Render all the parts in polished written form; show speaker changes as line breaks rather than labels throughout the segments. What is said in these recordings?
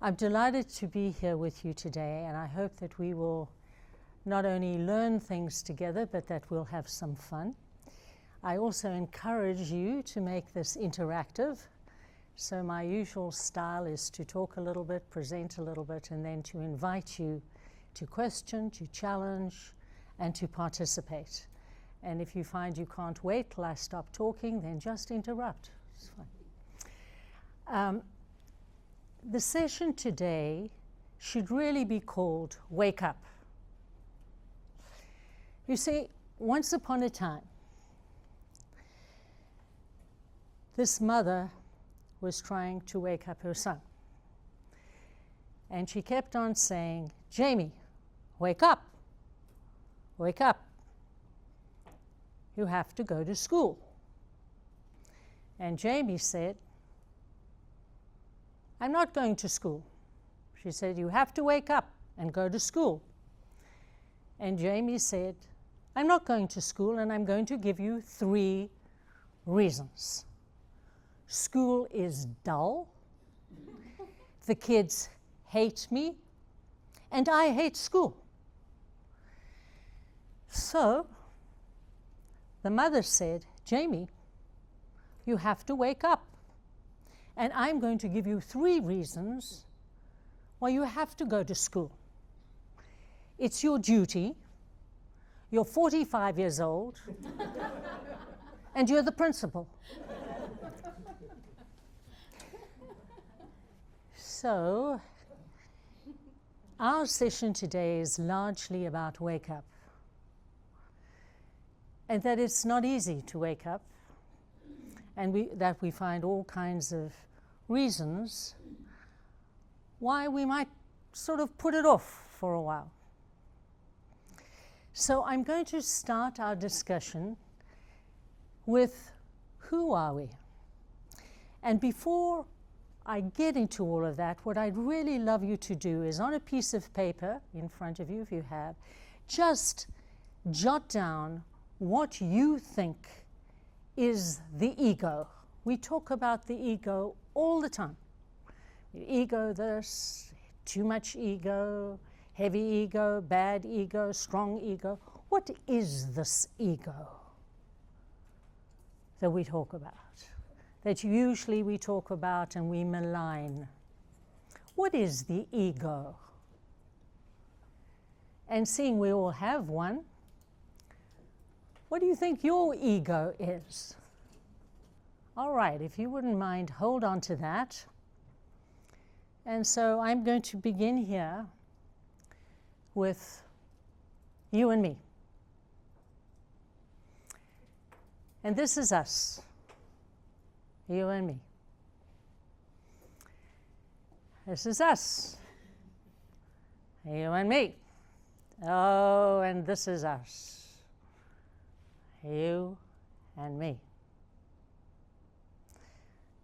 I'm delighted to be here with you today, and I hope that we will not only learn things together, but that we'll have some fun. I also encourage you to make this interactive. So my usual style is to talk a little bit, present a little bit, and then to invite you to question, to challenge, and to participate. And if you find you can't wait till I stop talking, then just interrupt. It's fine. The session today should really be called Wake Up. You see, once upon a time, this mother was trying to wake up her son. And she kept on saying, "Jamie, wake up, wake up. You have to go to school." And Jamie said, "I'm not going to school." She said, "You have to wake up and go to school." And Jamie said, "I'm not going to school, and I'm going to give you 3 reasons. School is dull, the kids hate me, and I hate school." So the mother said, "Jamie, you have to wake up. And I'm going to give you 3 reasons why you have to go to school. It's your duty. You're 45 years old, and you're the principal." So, our session today is largely about wake up. And that it's not easy to wake up, and that we find all kinds of reasons why we might sort of put it off for a while. So I'm going to start our discussion with who are we? And before I get into all of that, what I'd really love you to do is, on a piece of paper in front of you, if you have, just jot down what you think is the ego. We talk about the ego all the time. Ego this, too much ego, heavy ego, bad ego, strong ego. What is this ego that we talk about? That usually we talk about and we malign. What is the ego? And seeing we all have one, what do you think your ego is? All right, if you wouldn't mind, hold on to that. And so I'm going to begin here with you and me. And this is us, you and me. This is us, you and me. Oh, and this is us, you and me.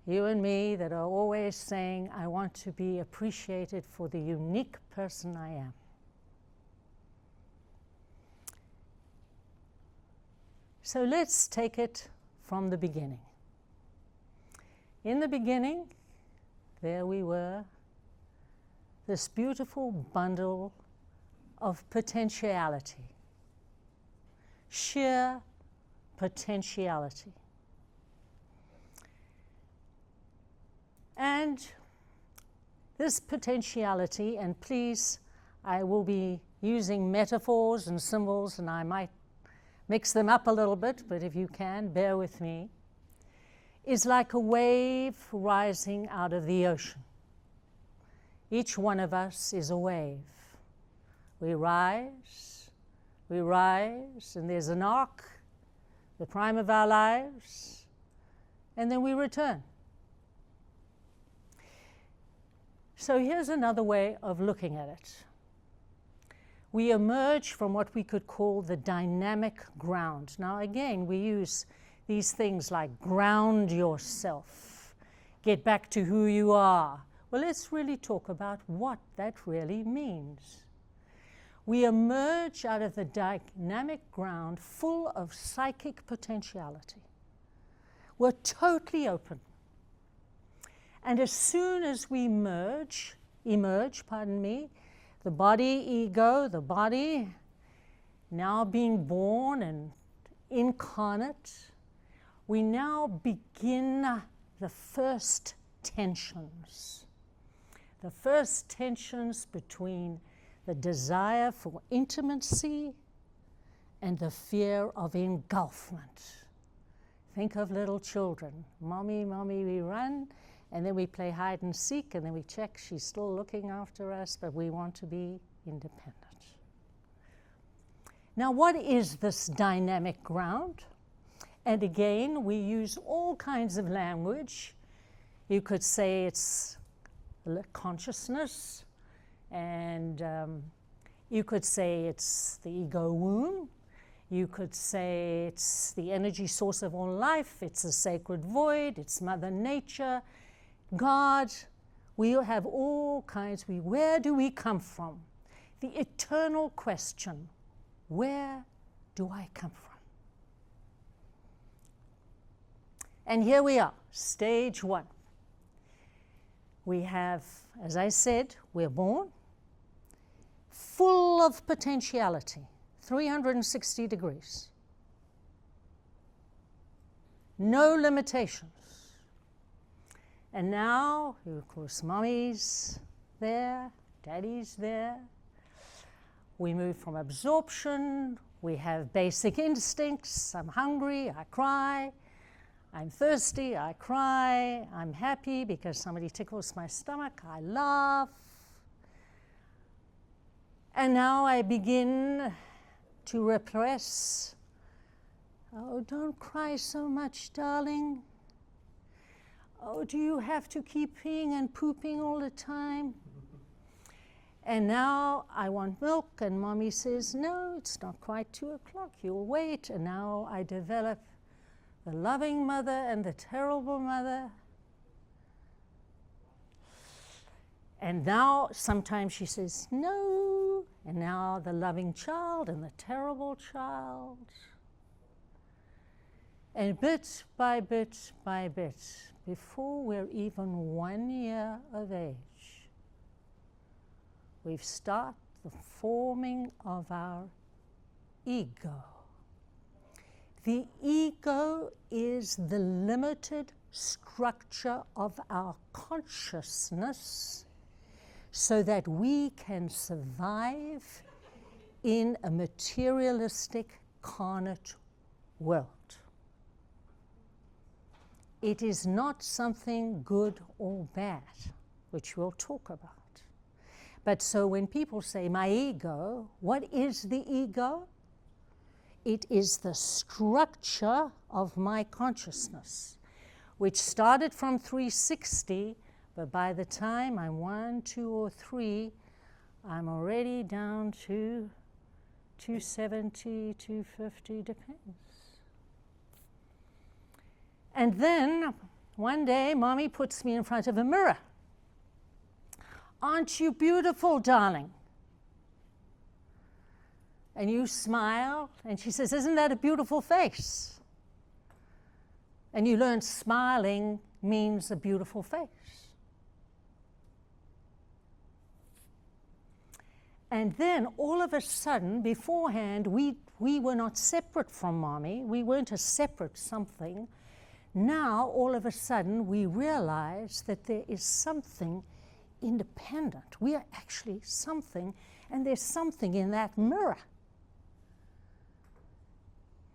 You and me that are always saying, "I want to be appreciated for the unique person I am." So let's take it from the beginning. In the beginning, there we were, this beautiful bundle of potentiality, sheer potentiality. And this potentiality, and please, I will be using metaphors and symbols, and I might mix them up a little bit, but if you can, bear with me, is like a wave rising out of the ocean. Each one of us is a wave. We rise, and there's an arc, the prime of our lives, and then we return. So here's another way of looking at it. We emerge from what we could call the dynamic ground. Now again, we use these things like ground yourself, get back to who you are. Well, let's really talk about what that really means. We emerge out of the dynamic ground full of psychic potentiality. We're totally open. And as soon as we merge emerge, the body ego, the body now being born and incarnate, we now begin the first tensions. The first tensions between the desire for intimacy and the fear of engulfment. Think of little children. Mommy, mommy, we run, and then we play hide and seek, and then we check she's still looking after us, but we want to be independent. Now, what is this dynamic ground? And again, we use all kinds of language. You could say it's consciousness, and you could say it's the ego womb. You could say it's the energy source of all life. It's a sacred void. It's Mother Nature, God. We have all kinds. Where do we come from? The eternal question, where do I come from? And here we are, stage one. We have, as I said, we're born full of potentiality, 360 degrees. No limitations. And now, of course, mommy's there, daddy's there. We move from absorption. We have basic instincts. I'm hungry, I cry. I'm thirsty, I cry. I'm happy because somebody tickles my stomach, I laugh. And now I begin to repress. Oh, don't cry so much, darling. Oh, do you have to keep peeing and pooping all the time? And now I want milk, and mommy says, no, it's not quite 2 o'clock, you'll wait. And now I develop the loving mother and the terrible mother. And now sometimes she says, no. And now the loving child and the terrible child. And bit by bit by bit, before we're even 1 year of age, we start the forming of our ego. The ego is the limited structure of our consciousness so that we can survive in a materialistic, carnate world. It is not something good or bad, which we'll talk about. But so when people say, my ego, what is the ego? It is the structure of my consciousness, which started from 360, but by the time I'm 1, 2, or 3, I'm already down to 270, 250, depends. And then one day, mommy puts me in front of a mirror. Aren't you beautiful, darling? And you smile, and she says, isn't that a beautiful face? And you learn smiling means a beautiful face. And then all of a sudden, beforehand, we were not separate from mommy. We weren't a separate something. Now, all of a sudden, we realize that there is something independent. We are actually something, and there's something in that mirror.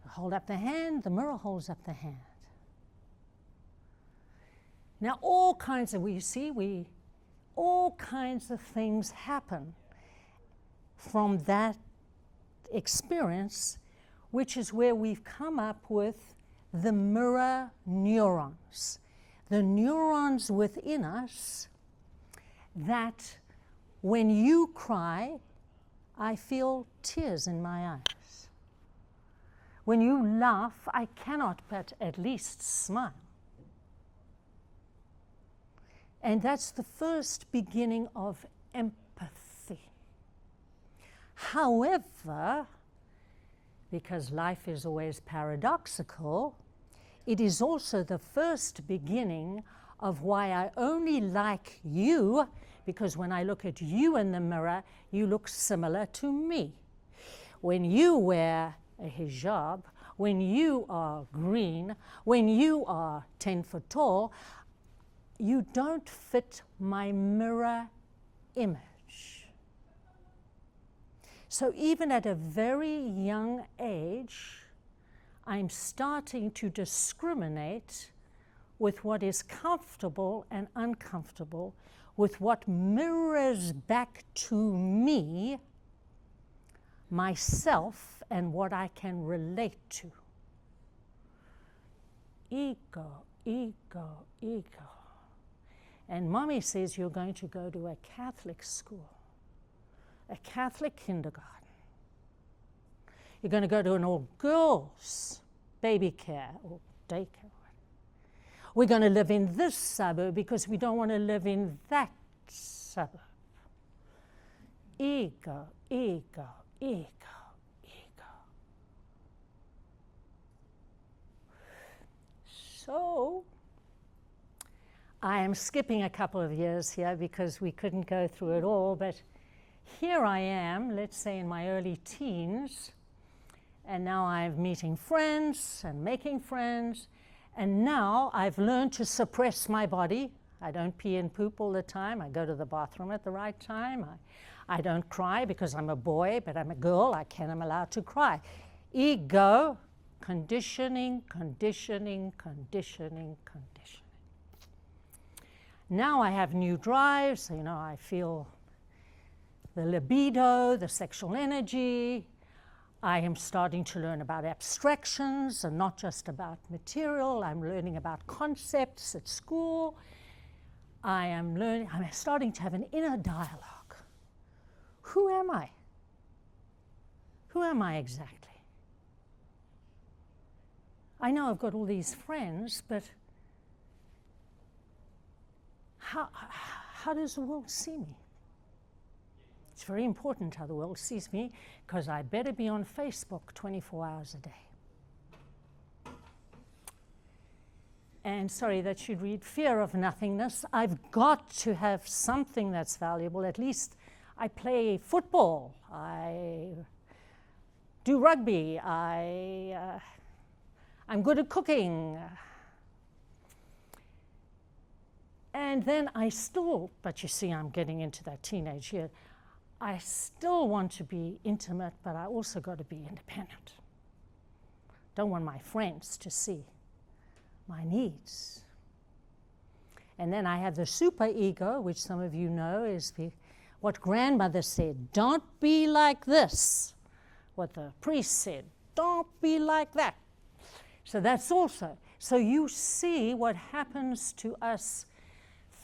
Hold up the hand, the mirror holds up the hand. Now, all kinds of things happen from that experience, which is where we've come up with the mirror neurons. The neurons within us that when you cry, I feel tears in my eyes. When you laugh, I cannot but at least smile. And that's the first beginning of empathy. However, because life is always paradoxical, it is also the first beginning of why I only like you, because when I look at you in the mirror, you look similar to me. When you wear a hijab, when you are green, when you are 10 foot tall, you don't fit my mirror image. So even at a very young age, I'm starting to discriminate with what is comfortable and uncomfortable, with what mirrors back to me myself and what I can relate to. Ego, ego, ego. And Mommy says you're going to go to a Catholic school, a Catholic kindergarten. You're going to go to an all-girls baby care or daycare. We're going to live in this suburb because we don't want to live in that suburb. Ego, ego, ego, ego. So, I am skipping a couple of years here because we couldn't go through it all, but here I am, let's say in my early teens, and now I'm meeting friends and making friends, and now I've learned to suppress my body. I don't pee and poop all the time. I go to the bathroom at the right time. I don't cry because I'm a boy, but I'm a girl. I'm allowed to cry. Ego, conditioning, conditioning, conditioning, conditioning. Now I have new drives. You know, I feel the libido, the sexual energy. I am starting to learn about abstractions and not just about material. I'm learning about concepts at school. I'm starting to have an inner dialogue. Who am I? Who am I exactly? I know I've got all these friends, but how does the world see me? It's very important how the world sees me, because I better be on Facebook 24 hours a day. And sorry, that should read fear of nothingness. I've got to have something that's valuable. At least I play football. I do rugby. I'm good at cooking. And then but you see, I'm getting into that teenage year. I still want to be intimate, but I also got to be independent. Don't want my friends to see my needs. And then I have the super ego, which some of you know is what grandmother said, don't be like this. What the priest said, don't be like that. So that's also, so you see what happens to us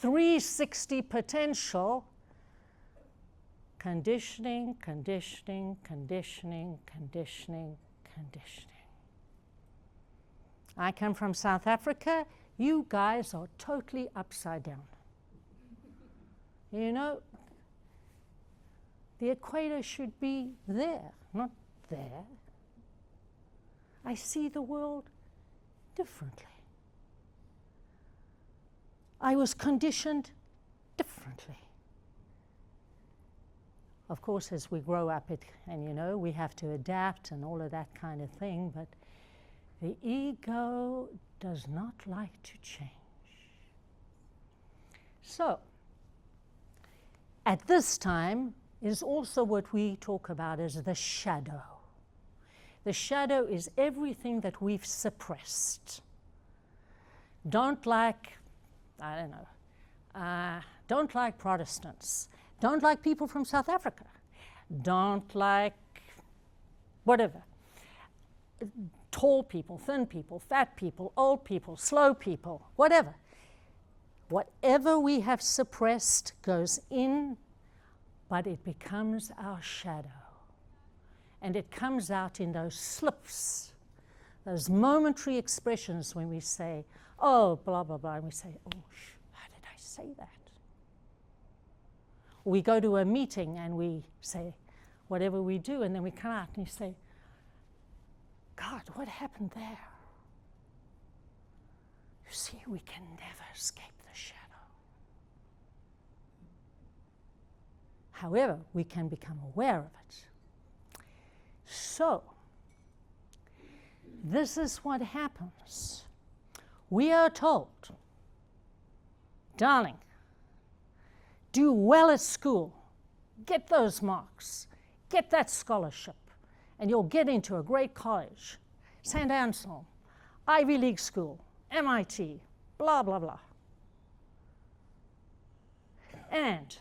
360 potential. Conditioning, conditioning, conditioning, conditioning, conditioning. I come from South Africa. You guys are totally upside down. You know, the equator should be there, not there. I see the world differently. I was conditioned differently. Of course, as we grow up, and you know, we have to adapt and all of that kind of thing, but the ego does not like to change. So, at this time is also what we talk about as the shadow. The shadow is everything that we've suppressed. Don't like Protestants. Don't like people from South Africa. Don't like whatever. Tall people, thin people, fat people, old people, slow people, whatever. Whatever we have suppressed goes in, but it becomes our shadow. And it comes out in those slips, those momentary expressions when we say, oh, blah, blah, blah, and we say, oh, how did I say that? We go to a meeting and we say whatever we do, and then we come out and you say, God, what happened there? You see, we can never escape the shadow. However, we can become aware of it. So, this is what happens. We are told, darling, do well at school, get those marks, get that scholarship, and you'll get into a great college, St. Anselm, Ivy League school, MIT, blah, blah, blah. And,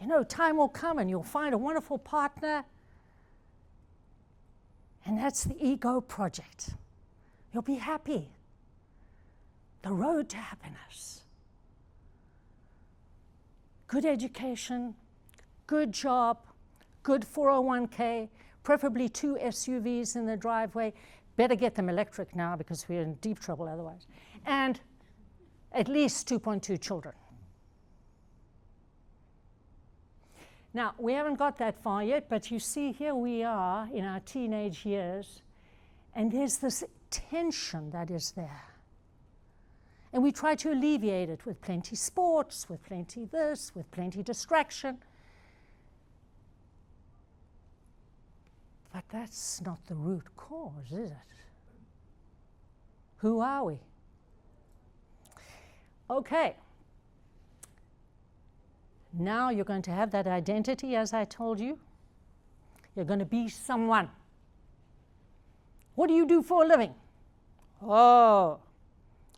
you know, time will come and you'll find a wonderful partner, and that's the ego project. You'll be happy. The road to happiness. Good education, good job, good 401k, preferably 2 SUVs in the driveway. Better get them electric now because we're in deep trouble otherwise. And at least 2.2 children. Now, we haven't got that far yet, but you see here we are in our teenage years, and there's this tension that is there. And we try to alleviate it with plenty sports, with plenty this, with plenty distraction. But that's not the root cause, is it? Who are we? Okay. Now you're going to have that identity, as I told you. You're going to be someone. What do you do for a living? Oh,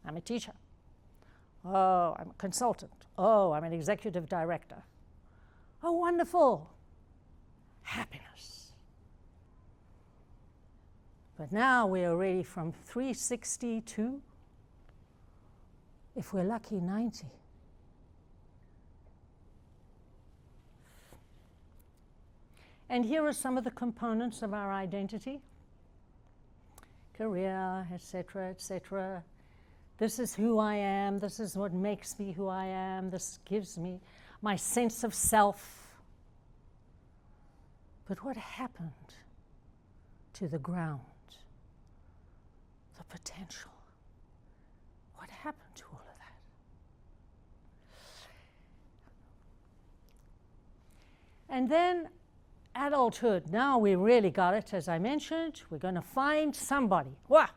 I'm a teacher. Oh, I'm a consultant. Oh, I'm an executive director. Oh, wonderful. Happiness. But now we are already from 360 to, if we're lucky, 90. And here are some of the components of our identity. Career, etc., etc. This is who I am. This is what makes me who I am. This gives me my sense of self. But what happened to the ground? The potential. What happened to all of that? And then adulthood. Now we really got it, as I mentioned. We're going to find somebody. Wow.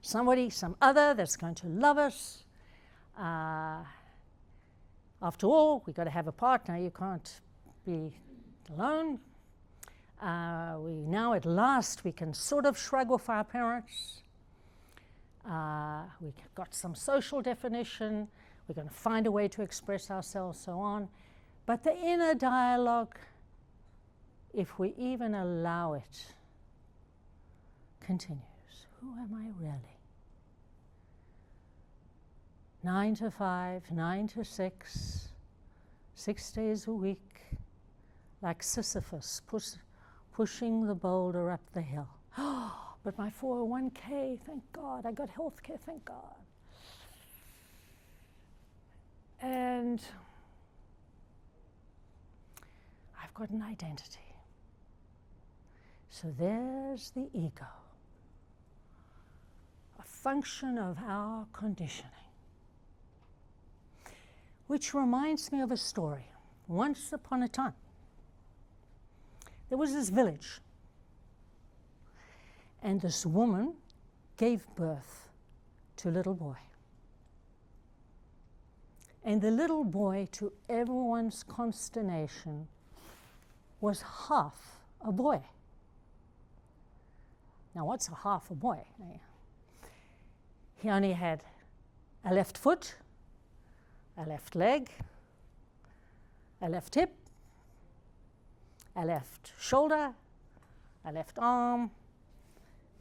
Somebody, some other that's going to love us. After all, we've got to have a partner. You can't be alone. Now at last we can sort of shrug off our parents. We've got some social definition. We're going to find a way to express ourselves, so on. But the inner dialogue, if we even allow it, continues. Who am I really? 9 to 5, 9 to 6, 6 days a week, like Sisyphus pushing the boulder up the hill. But my 401k, thank God. I got health care, thank God. And I've got an identity. So there's the ego, a function of our conditioning. Which reminds me of a story. Once upon a time, there was this village, and this woman gave birth to a little boy. And the little boy, to everyone's consternation, was half a boy. Now, what's a half a boy? He only had a left foot, a left leg, a left hip, a left shoulder, a left arm,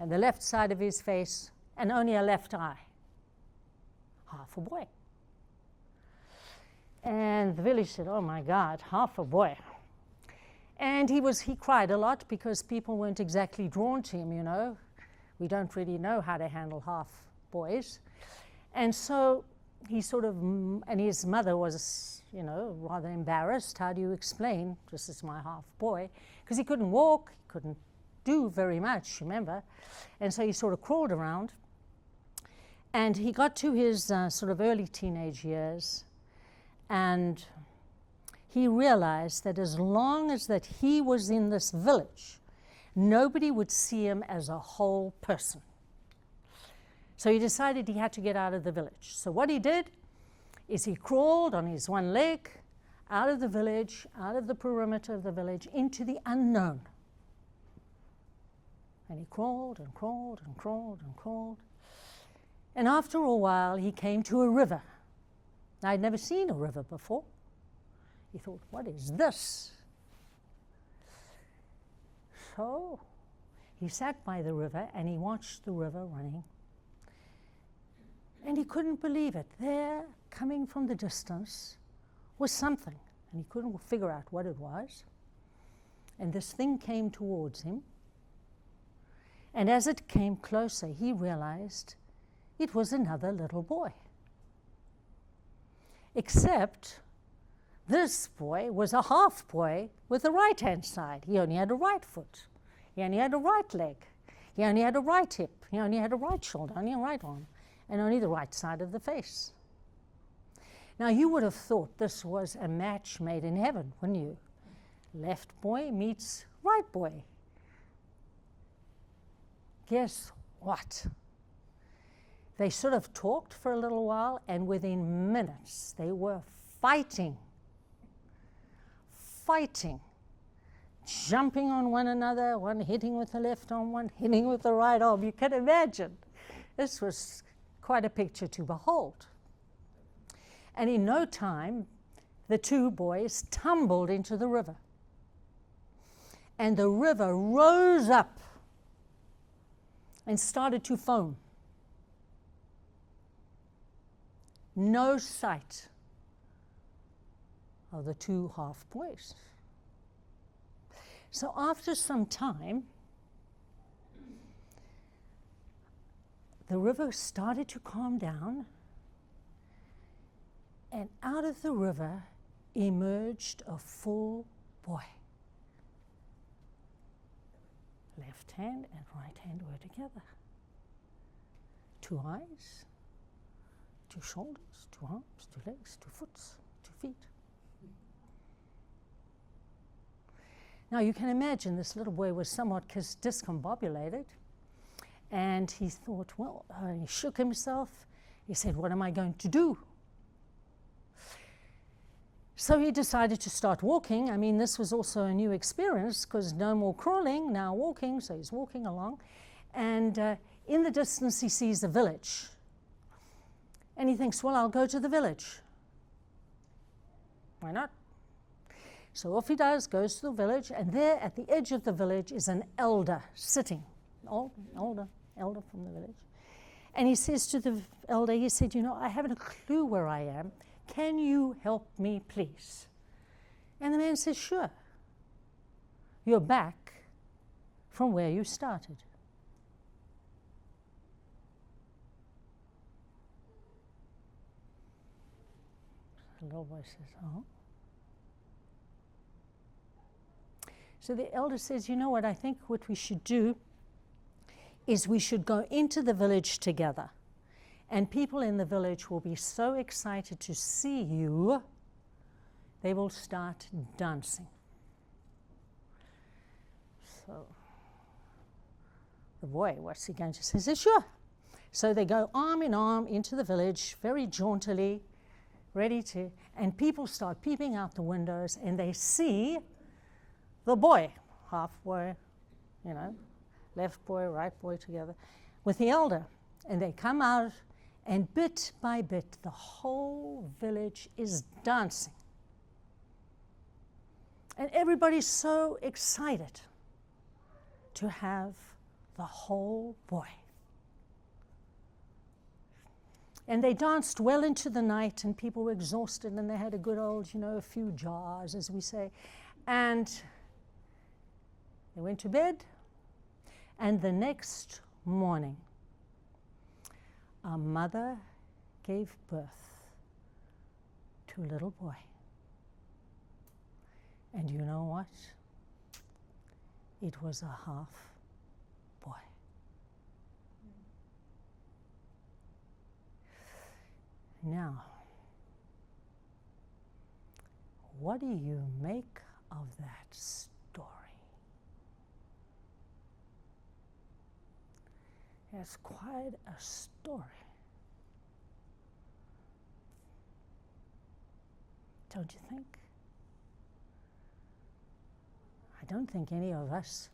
and the left side of his face, and only a left eye. Half a boy. And the village said, oh my God, half a boy. And he cried a lot because people weren't exactly drawn to him, you know. We don't really know how to handle half boys. And so he sort of, and his mother was, you know, rather embarrassed. How do you explain, this is my half boy? Because he couldn't walk, he couldn't do very much, remember? And so he sort of crawled around. And he got to his sort of early teenage years, and he realized that as long as that he was in this village, nobody would see him as a whole person. So he decided he had to get out of the village. So what he did is he crawled on his one leg out of the village, out of the perimeter of the village, into the unknown. And he crawled and crawled and crawled and crawled. And after a while, he came to a river. Now, I'd never seen a river before. He thought, what is this? So he sat by the river and he watched the river running. And he couldn't believe it. There, coming from the distance, was something. And he couldn't figure out what it was. And this thing came towards him. And as it came closer, he realized it was another little boy. Except this boy was a half boy with the right-hand side. He only had a right foot. He only had a right leg. He only had a right hip. He only had a right shoulder, only a right arm, and only the right side of the face. Now, you would have thought this was a match made in heaven, wouldn't you? Left boy meets right boy. Guess what? They sort of talked for a little while, and within minutes, they were fighting, jumping on one another, one hitting with the left arm, one hitting with the right arm. You can imagine. This was quite a picture to behold. And in no time, the two boys tumbled into the river. And the river rose up and started to foam. No sight of the two half boys. So after some time, the river started to calm down, and out of the river emerged a full boy. Left hand and right hand were together. 2 eyes, 2 shoulders, 2 arms, 2 legs, 2 foot, 2 feet. Now you can imagine this little boy was somewhat discombobulated, and he thought, well, he shook himself. He said, what am I going to do? So he decided to start walking. I mean, this was also a new experience because no more crawling, now walking. So he's walking along. And in the distance, he sees a village. And he thinks, well, I'll go to the village. Why not? So off he does, goes to the village. And there at the edge of the village is an elder sitting, elder from the village. And he says to the elder, he said, you know, I haven't a clue where I am. Can you help me, please? And the man says, sure. You're back from where you started. The little boy says, oh. So the elder says, you know what, I think what we should do is we should go into the village together. And people in the village will be so excited to see you, they will start dancing. So the boy, what's he going to say? He says, sure. So they go arm in arm into the village, very jauntily, ready to, and people start peeping out the windows, and they see the boy, half boy, you know, left boy, right boy together, with the elder. And they come out, and bit by bit, the whole village is dancing. And everybody's so excited to have the whole boy. And they danced well into the night, and people were exhausted, and they had a good old, you know, a few jars, as we say. And they went to bed, and the next morning, a mother gave birth to a little boy. And you know what? It was a half boy. Now, What do you make of that story? It's quite a story. Don't you think? I don't think any of us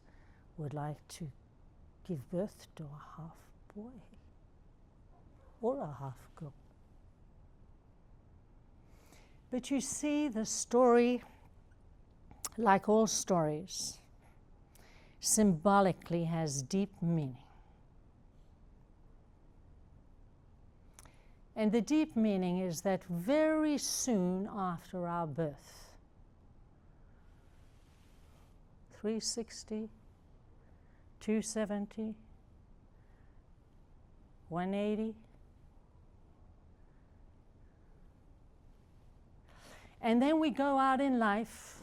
would like to give birth to a half boy or a half girl. But you see, the story, like all stories, symbolically has deep meaning. And the deep meaning is that very soon after our birth, 360, 270, 180, and then we go out in life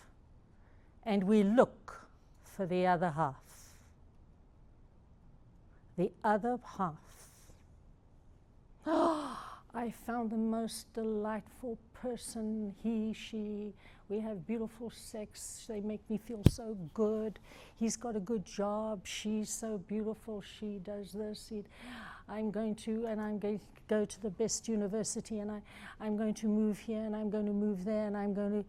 and we look for the other half. The other half. Oh, I found the most delightful person, he, she. We have beautiful sex. They make me feel so good. He's got a good job. She's so beautiful. She does this. I'm going to go to the best university, and I'm going to move here, and I'm going to move there, and I'm going to.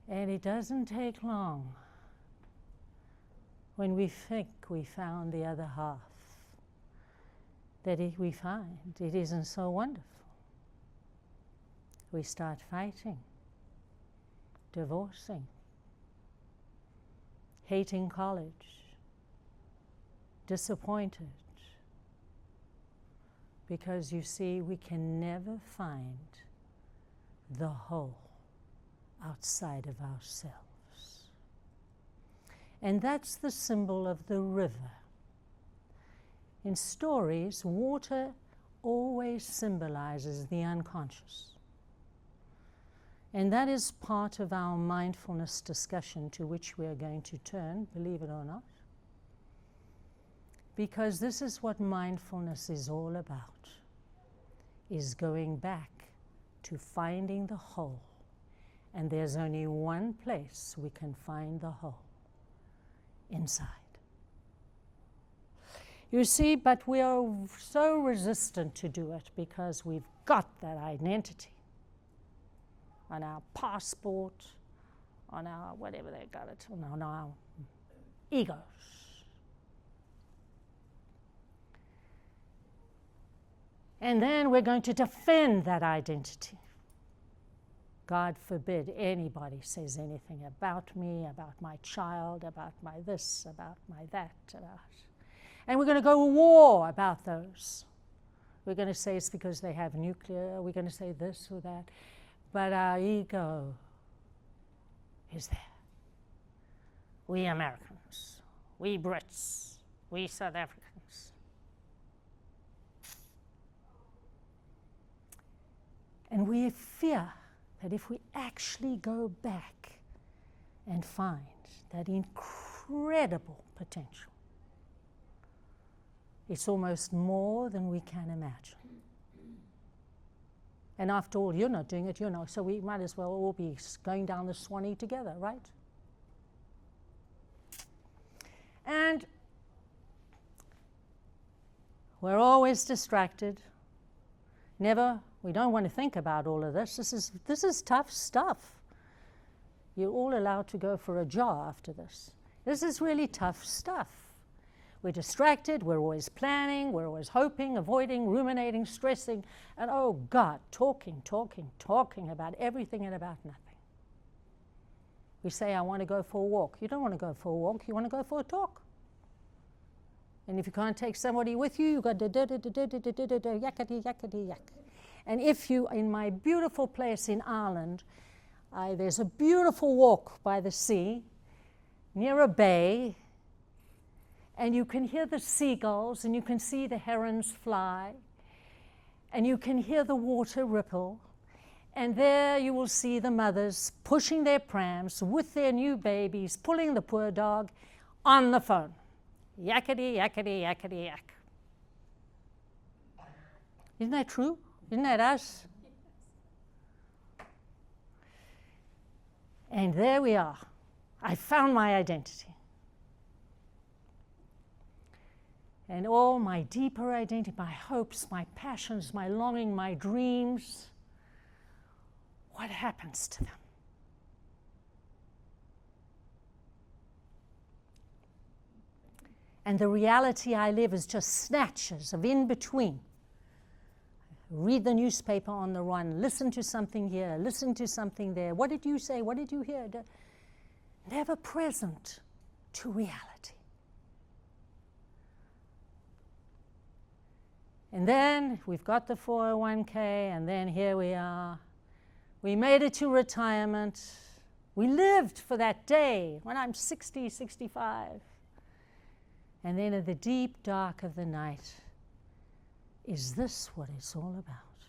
And it doesn't take long when we think we found the other half that we find it isn't so wonderful. We start fighting, divorcing, hating college, disappointed, because you see, we can never find the whole outside of ourselves. And that's the symbol of the river. In stories, water always symbolizes the unconscious. And that is part of our mindfulness discussion, to which we are going to turn, believe it or not. Because this is what mindfulness is all about, is going back to finding the whole. And there's only one place we can find the whole: inside. You see, but we are so resistant to do it because we've got that identity on our passport, on our whatever they got it, on our egos. And then we're going to defend that identity. God forbid anybody says anything about me, about my child, about my this, about my that, about. And we're going to go to war about those. We're going to say it's because they have nuclear. We're going to say this or that. But our ego is there. We Americans, we Brits, we South Africans. And we fear that if we actually go back and find that incredible potential, it's almost more than we can imagine. And after all, you're not doing it, so we might as well all be going down the Swanee together, right? And we're always distracted. We don't want to think about all of this. This is tough stuff. You're all allowed to go for a jar after this. This is really tough stuff. We're distracted, we're always planning, we're always hoping, avoiding, ruminating, stressing, and oh God, talking about everything and about nothing. We say, I want to go for a walk. You don't want to go for a walk, you want to go for a talk. And if you can't take somebody with you, you've got yakety, yakety, yak. And if you, in my beautiful place in Ireland, there's a beautiful walk by the sea, near a bay, and you can hear the seagulls, and you can see the herons fly, and you can hear the water ripple, and there you will see the mothers pushing their prams with their new babies, pulling the poor dog on the phone. Yakety, yakety, yakety, yak. Isn't that true? Isn't that us? And there we are. I found my identity. And all my deeper identity, my hopes, my passions, my longing, my dreams, what happens to them? And the reality I live is just snatches of in between. Read the newspaper on the run, listen to something here, listen to something there. What did you say? What did you hear? Never present to reality. And then we've got the 401k, and then here we are. We made it to retirement. We lived for that day when I'm 60, 65. And then in the deep dark of the night, is this what it's all about?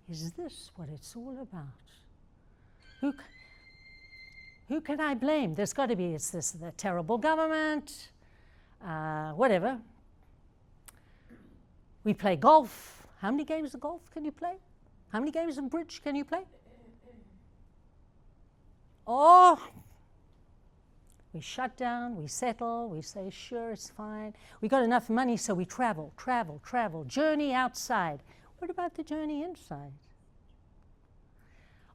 Is this what it's all about? Who can I blame? There's got to be, it's this, the terrible government, whatever. We play golf. How many games of golf can you play? How many games of bridge can you play? Oh, we shut down, we settle, we say, sure, it's fine. We got enough money, so we travel, journey outside. What about the journey inside?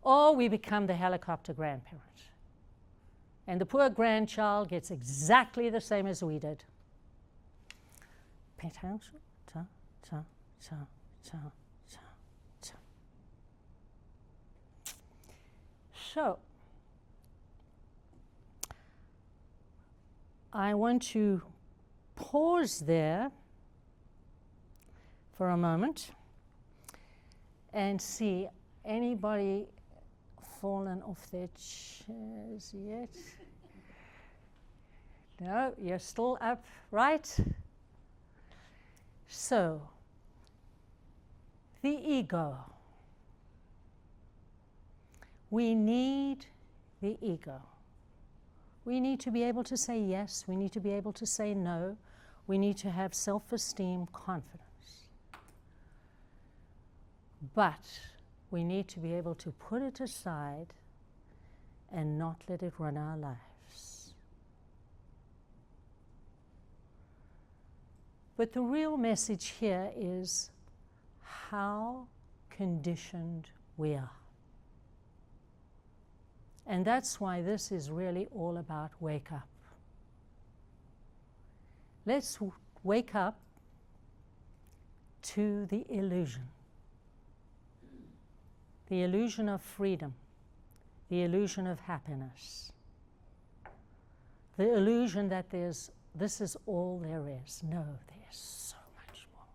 Or we become the helicopter grandparent. And the poor grandchild gets exactly the same as we did. Pay attention. Ta, ta, ta, ta, ta, ta. So, I want to pause there for a moment and see anybody fallen off their chairs yet? No, you're still up, right? So, the ego. We need the ego. We need to be able to say yes. We need to be able to say no. We need to have self-esteem, confidence. But we need to be able to put it aside and not let it run our lives. But the real message here is how conditioned we are. And that's why this is really all about wake up. Let's wake up to the illusion. The illusion of freedom. The illusion of happiness. The illusion that this is all there is. No, there's so much more.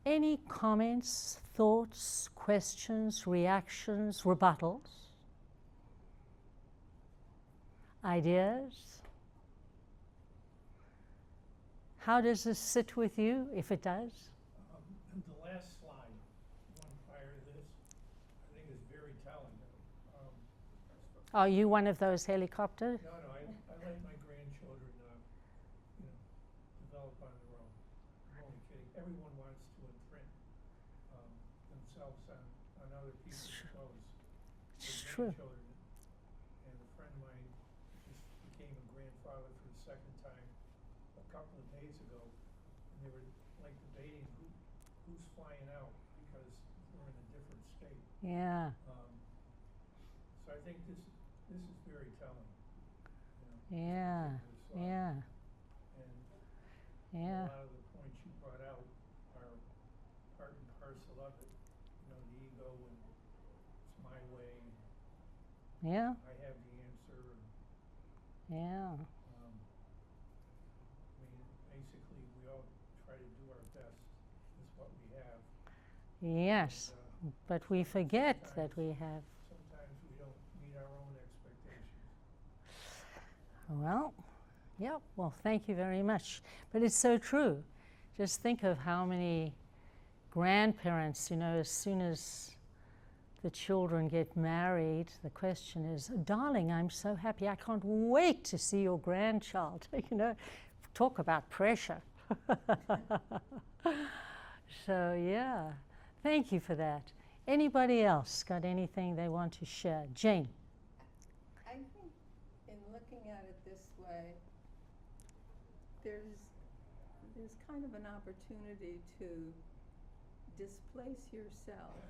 Any comments, thoughts, questions, reactions, rebuttals, ideas? How does this sit with you, if it does?
The last slide, one prior to this, I think is very telling.
Are you one of those helicopters?
No, I let my grandchildren, develop on their own. I'm only kidding. Everyone wants to imprint themselves on other people's clothes.
It's true.
And a friend of mine just became a grandfather for the second time a couple of days ago, and they were like debating who's flying out because we're in a different state.
Yeah.
So I think this is very telling.
Yeah. Yeah.
And
Yeah.
a lot of the points you brought out are part and parcel of it. The ego and it's my way.
Yeah.
I have the answer.
Yeah.
Basically, we all try to do our best with what we have.
Yes.
And,
but we forget that we have.
Sometimes we don't meet our own expectations.
Well, yeah, well, thank you very much. But it's so true. Just think of how many grandparents, as soon as the children get married, the question is, darling, I'm so happy. I can't wait to see your grandchild. Talk about pressure. So, yeah, thank you for that. Anybody else got anything they want to share? Jane.
I think in looking at it this way, there's kind of an opportunity to displace yourself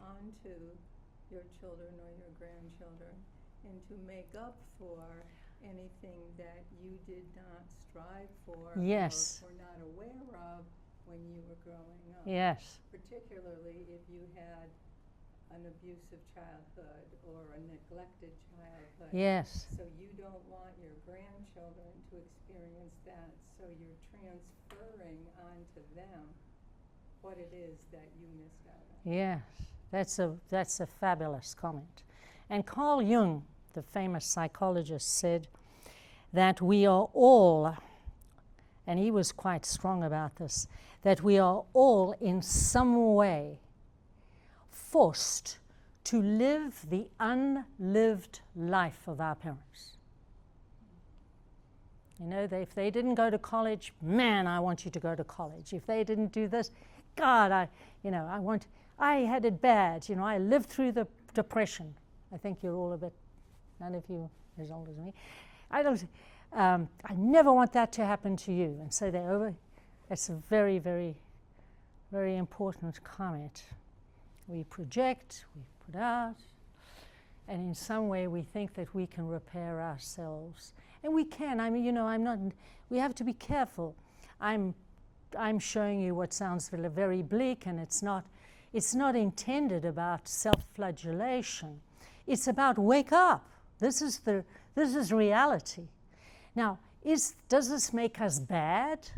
onto your children or your grandchildren and to make up for anything that you did not strive for
Yes.
or were not aware of when you were growing up.
Yes.
Particularly if you had an abusive childhood or a neglected childhood.
Yes.
So you don't want your grandchildren to experience that, so you're transferring onto them what it is that you missed out on.
Yes, that's a fabulous comment. And Carl Jung, the famous psychologist, said that we are all, and he was quite strong about this, that we are all in some way forced to live the unlived life of our parents. You know, if they didn't go to college, man, I want you to go to college. If they didn't do this, God, I had it bad. You know, I lived through the Depression. I think you're all a bit, none of you as old as me. I never want that to happen to you. And so that's a very, very, very important comment. We project, we put out, and in some way we think that we can repair ourselves. And we can. I mean, you know, we have to be careful. I'm showing you what sounds very bleak, and it's not intended about self-flagellation. It's about wake up. This is reality. Now, does this make us bad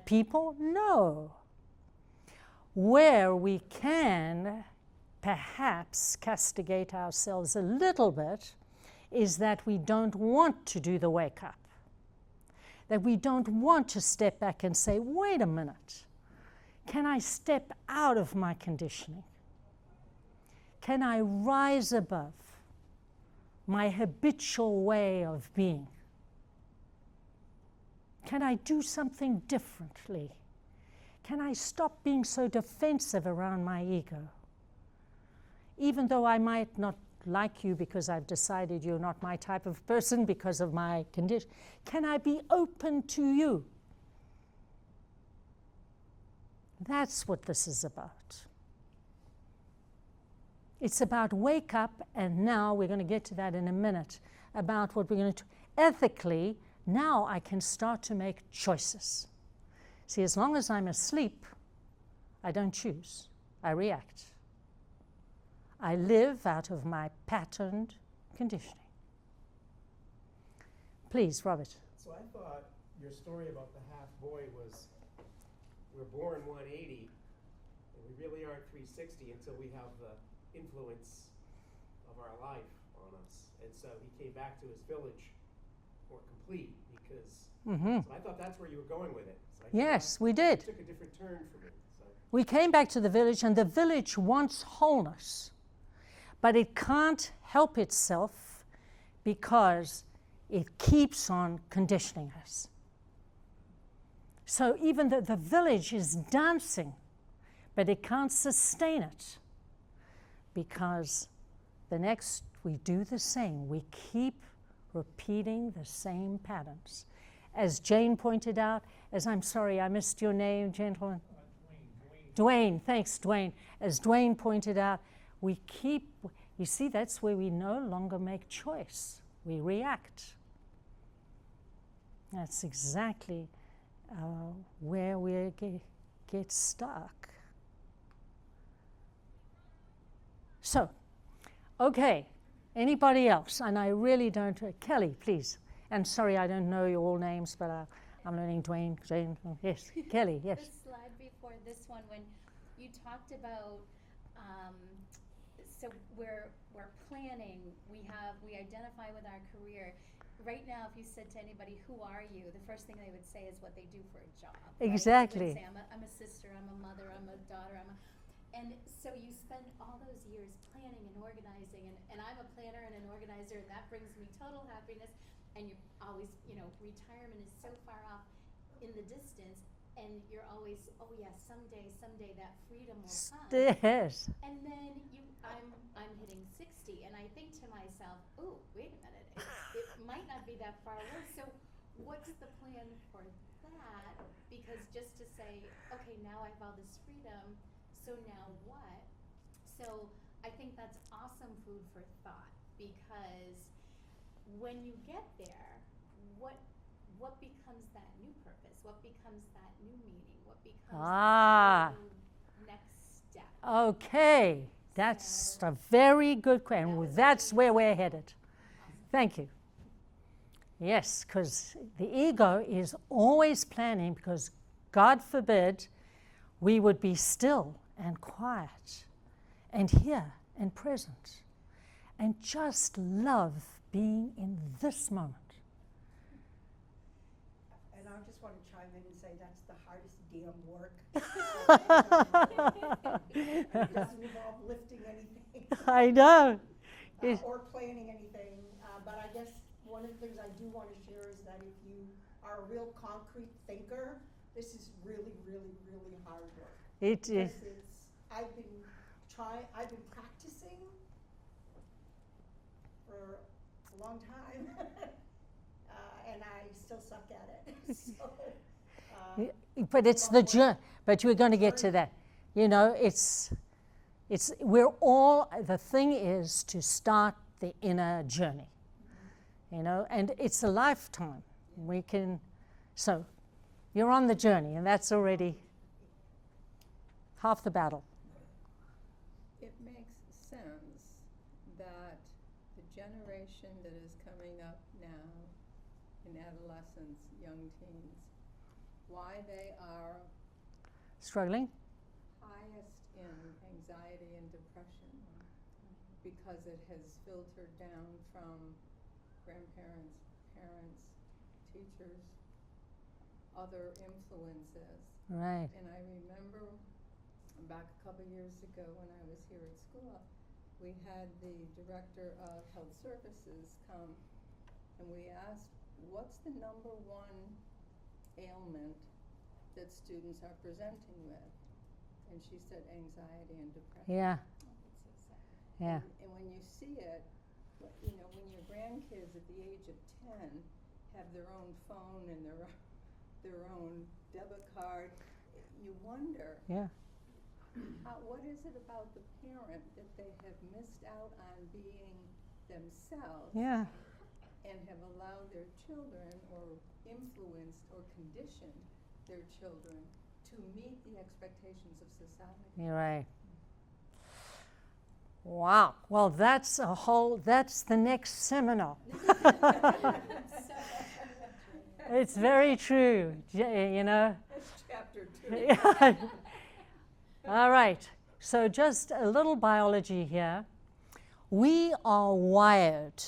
people? No. Where we can perhaps castigate ourselves a little bit is that we don't want to do the wake up. That we don't want to step back and say, wait a minute, can I step out of my conditioning? Can I rise above my habitual way of being? Can I do something differently? Can I stop being so defensive around my ego? Even though I might not like you because I've decided you're not my type of person because of my condition, can I be open to you? That's what this is about. It's about wake up, and now we're going to get to that in a minute, about what we're going to do. Ethically, now I can start to make choices. See, as long as I'm asleep, I don't choose. I react. I live out of my patterned conditioning. Please, Robert.
So I thought your story about the half boy was, we're born 180, and we really aren't 360 until we have the influence of our life on us. And so he came back to his village more complete because, so I thought that's where you were going with it. So
Yes, we did.
It took a different turn for me. So.
We came back to the village, and the village wants wholeness. But it can't help itself because it keeps on conditioning us. So even though the village is dancing, but it can't sustain it because we do the same. We keep repeating the same patterns. As Jane pointed out, I'm sorry, I missed your name, gentlemen. Dwayne, thanks, Dwayne. As Dwayne pointed out, you see, that's where we no longer make choice. We react. That's exactly where we get stuck. So, okay, anybody else? And I really don't, Kelly, please. And sorry, I don't know your all names, but I'm learning Dwayne, Jane, yes, Kelly, yes.
The slide before this one, when you talked about, so we're planning, we identify with our career. Right now, if you said to anybody, who are you? The first thing they would say is what they do for a job.
Exactly.
Right? They would say, I'm a sister, I'm a mother, I'm a daughter, and so you spend all those years planning and organizing, and I'm a planner and an organizer, and that brings me total happiness, and you're always, retirement is so far off in the distance, and you're always, oh yeah, someday that freedom will come.
Yes.
And then I'm hitting 60, and I think to myself, oh, wait a minute, it might not be that far away. So what's the plan for that? Because just to say, okay, now I have all this freedom, so now what? So I think that's awesome food for thought, because when you get there, what becomes that new purpose? What becomes that new meaning? What becomes that new next step?
Okay, that's a very good question. That's where we're headed. Thank you. Yes, because the ego is always planning, because God forbid we would be still and quiet and here and present and just love being in this moment.
And I just want to chime in and say that's the hardest damn work. It doesn't involve lifting anything.
I know.
Or planning anything. But I guess one of the things I do want to share is that if you are a real concrete thinker, this is really, really, really hard work.
It is.
I've been practicing for a long time, and I still suck at it. So,
But it's the journey. But you're going to get to that. You know, we're all, the thing is to start the inner journey. You know, and it's a lifetime. So you're on the journey, and that's already half the battle.
It makes sense that the generation that is coming up now in adolescence, young teens, why they are
Struggling?
highest in anxiety and depression, because it has filtered down from grandparents, parents, teachers, other influences.
Right.
And I remember back a couple years ago when I was here at school, we had the director of health services come, and we asked, what's the number one ailment that students are presenting with? And she said anxiety and depression.
Yeah.
Oh, that's so sad.
Yeah.
And when you see it, you know, when your grandkids at the age of 10 have their own phone and their own debit card, you wonder,
Yeah.
what is it about the parent that they have missed out on being themselves
Yeah.
and have allowed their children or influenced or conditioned their children to meet the expectations of society?
You're right. Wow. Well, that's the next seminar. It's very true, you know.
That's chapter 2.
All right. So just a little biology here. We are wired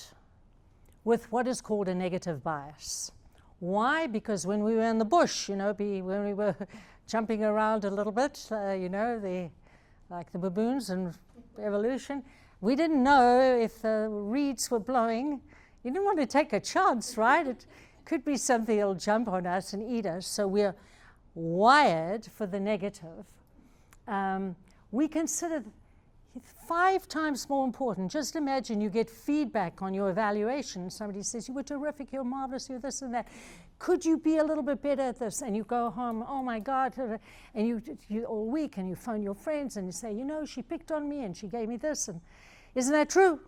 with what is called a negative bias. Why? Because when we were in the bush, you know, when we were jumping around a little bit, you know, like the baboons and evolution, we didn't know if the reeds were blowing. You didn't want to take a chance, right? It could be something that'll jump on us and eat us. So we're wired for the negative. We consider 5 times more important. Just imagine you get feedback on your evaluation. Somebody says, you were terrific, you're marvelous, you're this and that. Could you be a little bit better at this? And you go home, oh my God, and you all week, and you phone your friends and you say, you know, she picked on me and she gave me this. And isn't that true?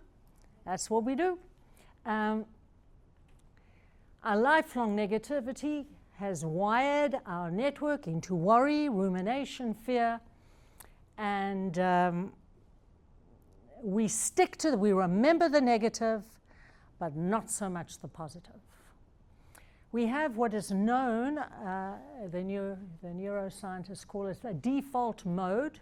That's what we do. Our lifelong negativity has wired our network into worry, rumination, fear, and we remember the negative, but not so much the positive. We have what is known, the neuroscientists call it a default mode.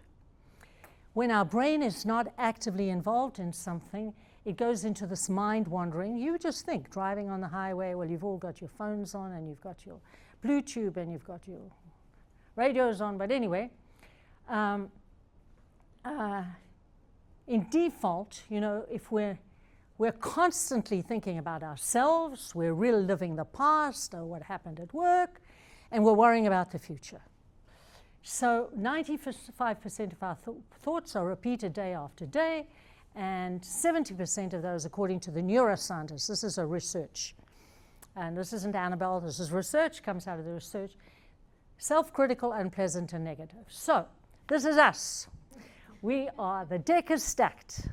When our brain is not actively involved in something, it goes into this mind wandering. You just think, driving on the highway, well, you've all got your phones on, and you've got your Bluetooth, and you've got your radios on, but anyway, in default, you know, if we're constantly thinking about ourselves, we're reliving the past or what happened at work, and we're worrying about the future. So 95% of our thoughts are repeated day after day, and 70% of those, according to the neuroscientists, this is a research, and this isn't Annabel, this is research, comes out of the research, self-critical, unpleasant, and negative. So this is us. The deck is stacked.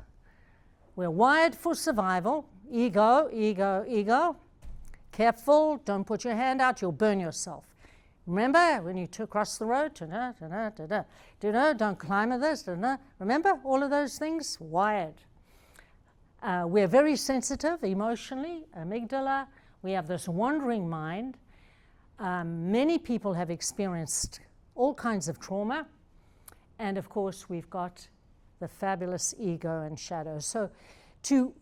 We're wired for survival. Ego, ego, ego. Careful, don't put your hand out, you'll burn yourself. Remember when you cross the road? Don't climb on this. Remember all of those things? Wired. We're very sensitive emotionally, amygdala. We have this wandering mind. Many people have experienced all kinds of trauma. And of course, we've got the fabulous ego and shadow. So to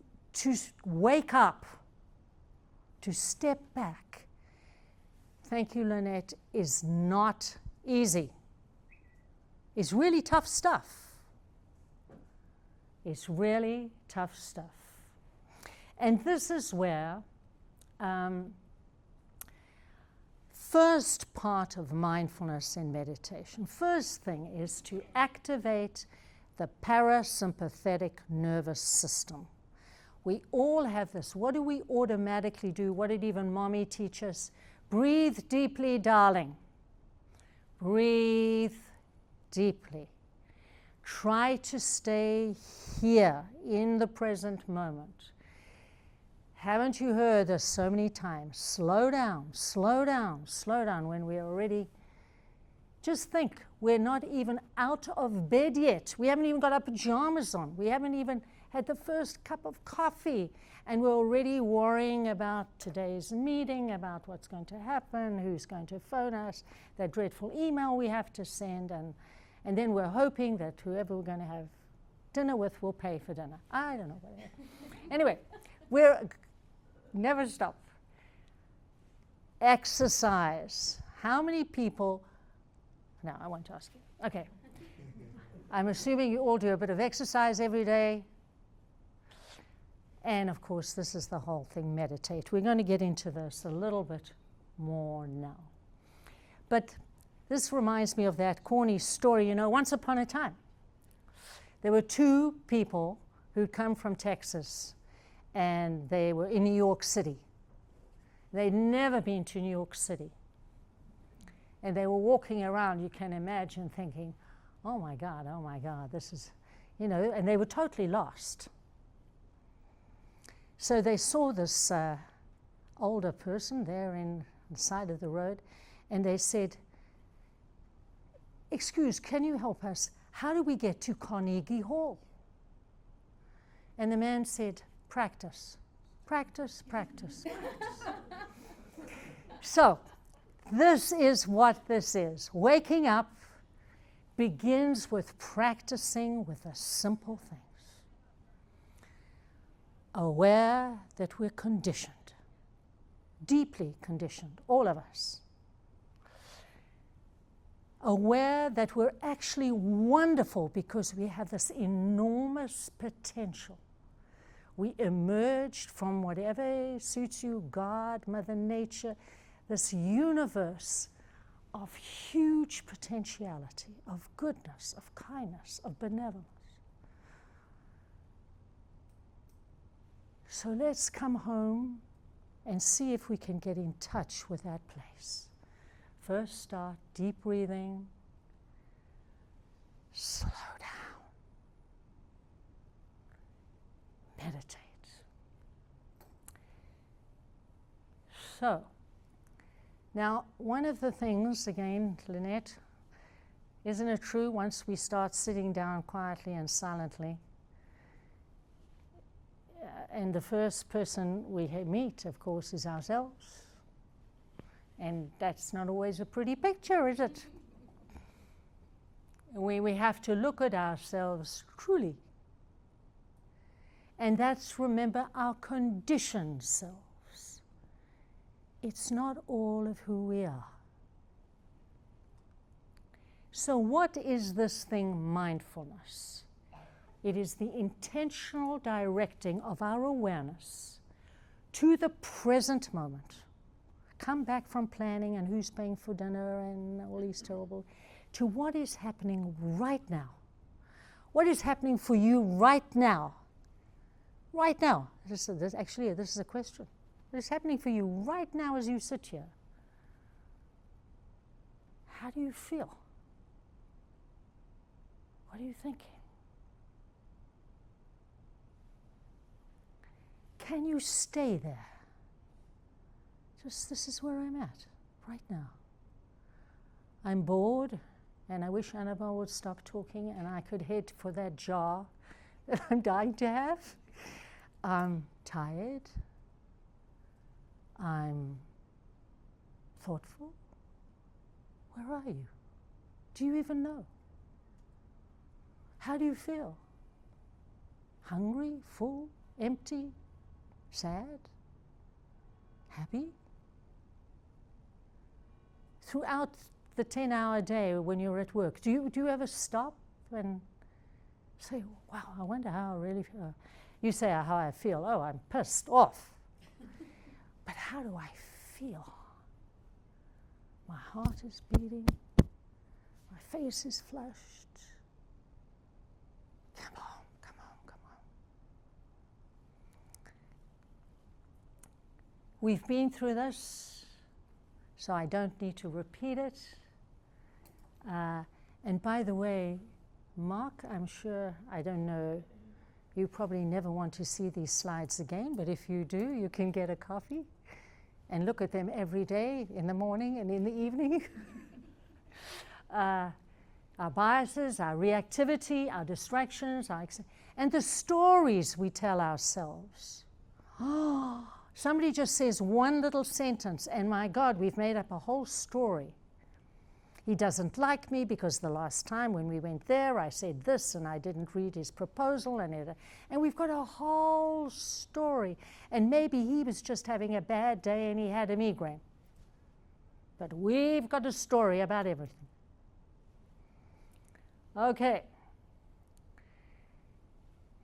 wake up, to step back, thank you, Lynette, is not easy. It's really tough stuff. It's really tough stuff. And this is where first part of mindfulness and meditation, first thing is to activate the parasympathetic nervous system. We all have this. What do we automatically do? What did even mommy teach us? Breathe deeply, darling. Breathe deeply. Try to stay here in the present moment. Haven't you heard this so many times? Slow down, slow down, slow down when we're already. Just think, we're not even out of bed yet. We haven't even got our pajamas on. We haven't even had the first cup of coffee. And we're already worrying about today's meeting, about what's going to happen, who's going to phone us, that dreadful email we have to send. And then we're hoping that whoever we're going to have dinner with will pay for dinner. I don't know. Anyway, we're never stop. Exercise. How many people? No, I won't ask you. Okay. I'm assuming you all do a bit of exercise every day. And of course, this is the whole thing, meditate. We're going to get into this a little bit more now. But this reminds me of that corny story. You know, once upon a time, there were two people who'd come from Texas, and they were in New York City. They'd never been to New York City. And they were walking around, you can imagine, thinking, oh my God, this is, you know, and they were totally lost. So they saw this older person there in the side of the road, and they said, excuse, can you help us? How do we get to Carnegie Hall? And the man said, practice, practice, practice, practice. So this is what this is. Waking up begins with practicing with the simple things. Aware that we're conditioned, deeply conditioned, all of us. Aware that we're actually wonderful because we have this enormous potential. We emerged from whatever suits you, God, Mother Nature, this universe of huge potentiality, of goodness, of kindness, of benevolence. So let's come home and see if we can get in touch with that place. First, start deep breathing. Slow down. Meditate. So, now one of the things, again, Lynette, isn't it true once we start sitting down quietly and silently, and the first person we meet, of course, is ourselves. And that's not always a pretty picture, is it? We have to look at ourselves truly. And that's, remember, our conditioned selves. It's not all of who we are. So what is this thing, mindfulness? It is the intentional directing of our awareness to the present moment. come back from planning and who's paying for dinner and all these terrible, to what is happening right now. What is happening for you right now? Right now. This is a question. What is happening for you right now as you sit here? How do you feel? What are you thinking? Can you stay there? Just, this is where I'm at right now. I'm bored, and I wish Annabel would stop talking and I could head for that jar that I'm dying to have. I'm tired. I'm thoughtful. Where are you? Do you even know? How do you feel? Hungry, full, empty, sad, happy? Throughout the 10-hour day when you're at work, do you ever stop and say, wow, I wonder how I really feel? You say how I feel. Oh, I'm pissed off. But how do I feel? My heart is beating. My face is flushed. Come on, come on, come on. We've been through this, so I don't need to repeat it. And by the way, Mark, I'm sure, I don't know, you probably never want to see these slides again, but if you do, you can get a copy and look at them every day, in the morning and in the evening. Our biases, our reactivity, our distractions, and the stories we tell ourselves. Oh, somebody just says one little sentence, and my God, we've made up a whole story. He doesn't like me because the last time when we went there, I said this and I didn't read his proposal, and we've got a whole story. And maybe he was just having a bad day and he had a migraine. But we've got a story about everything. Okay.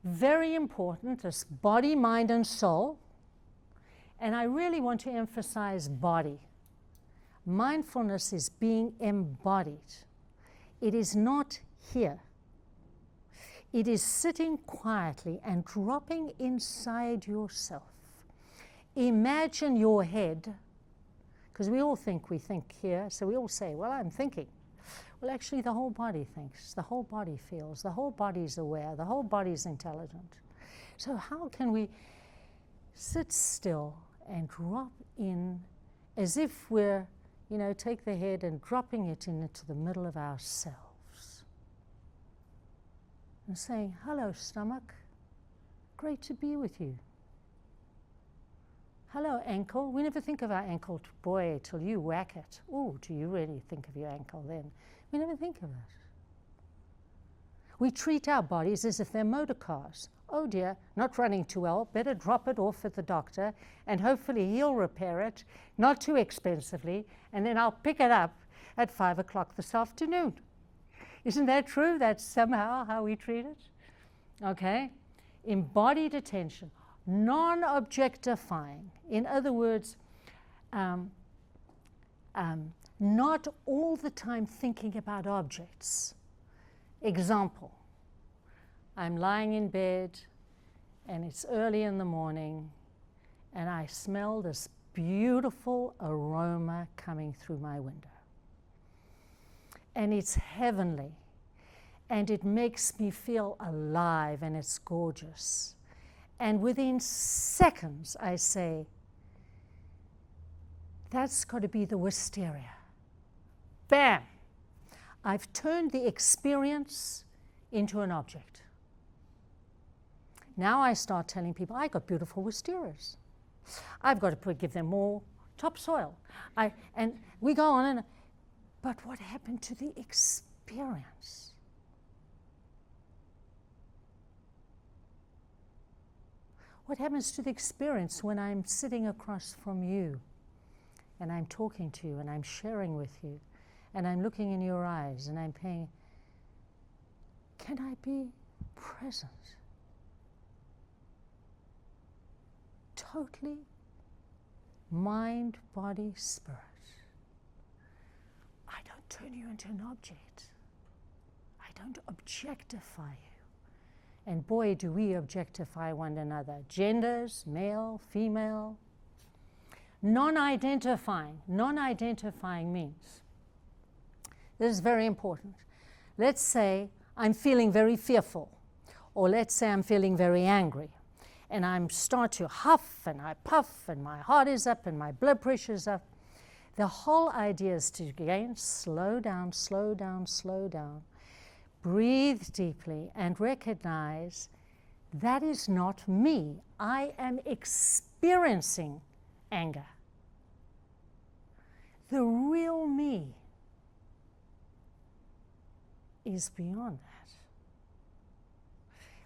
Very important, this body, mind, and soul. And I really want to emphasize body. Mindfulness is being embodied. It is not here. It is sitting quietly and dropping inside yourself. Imagine your head, because we all think we think here, so we all say, well, I'm thinking. Well, actually, the whole body thinks, the whole body feels, the whole body's aware, the whole body's intelligent. So how can we sit still and drop in as if we're, take the head and dropping it into the middle of ourselves and saying, hello, stomach, great to be with you. Hello, ankle. We never think of our ankle, boy, till you whack it. Oh, do you really think of your ankle then? We never think of it. We treat our bodies as if they're motor cars. Oh dear, not running too well, better drop it off at the doctor, and hopefully he'll repair it, not too expensively, and then I'll pick it up at 5 o'clock this afternoon. Isn't that true? That's somehow how we treat it? Okay. Embodied attention. Non-objectifying. In other words, not all the time thinking about objects. Example, I'm lying in bed and it's early in the morning and I smell this beautiful aroma coming through my window. And it's heavenly and it makes me feel alive and it's gorgeous. And within seconds, I say, that's got to be the wisteria. Bam! I've turned the experience into an object. Now I start telling people, I got beautiful wisterias. I've got to give them more topsoil. And we go on, but what happened to the experience? What happens to the experience when I'm sitting across from you and I'm talking to you and I'm sharing with you and I'm looking in your eyes and I'm paying, can I be present? Totally mind, body, spirit. I don't turn you into an object. I don't objectify you. And boy, do we objectify one another. Genders, male, female. Non-identifying. Non-identifying means, this is very important. Let's say I'm feeling very fearful, or let's say I'm feeling very angry, and I start to huff and I puff and my heart is up and my blood pressure is up. The whole idea is to, again, slow down, slow down, slow down. Breathe deeply and recognize that is not me. I am experiencing anger. The real me is beyond that.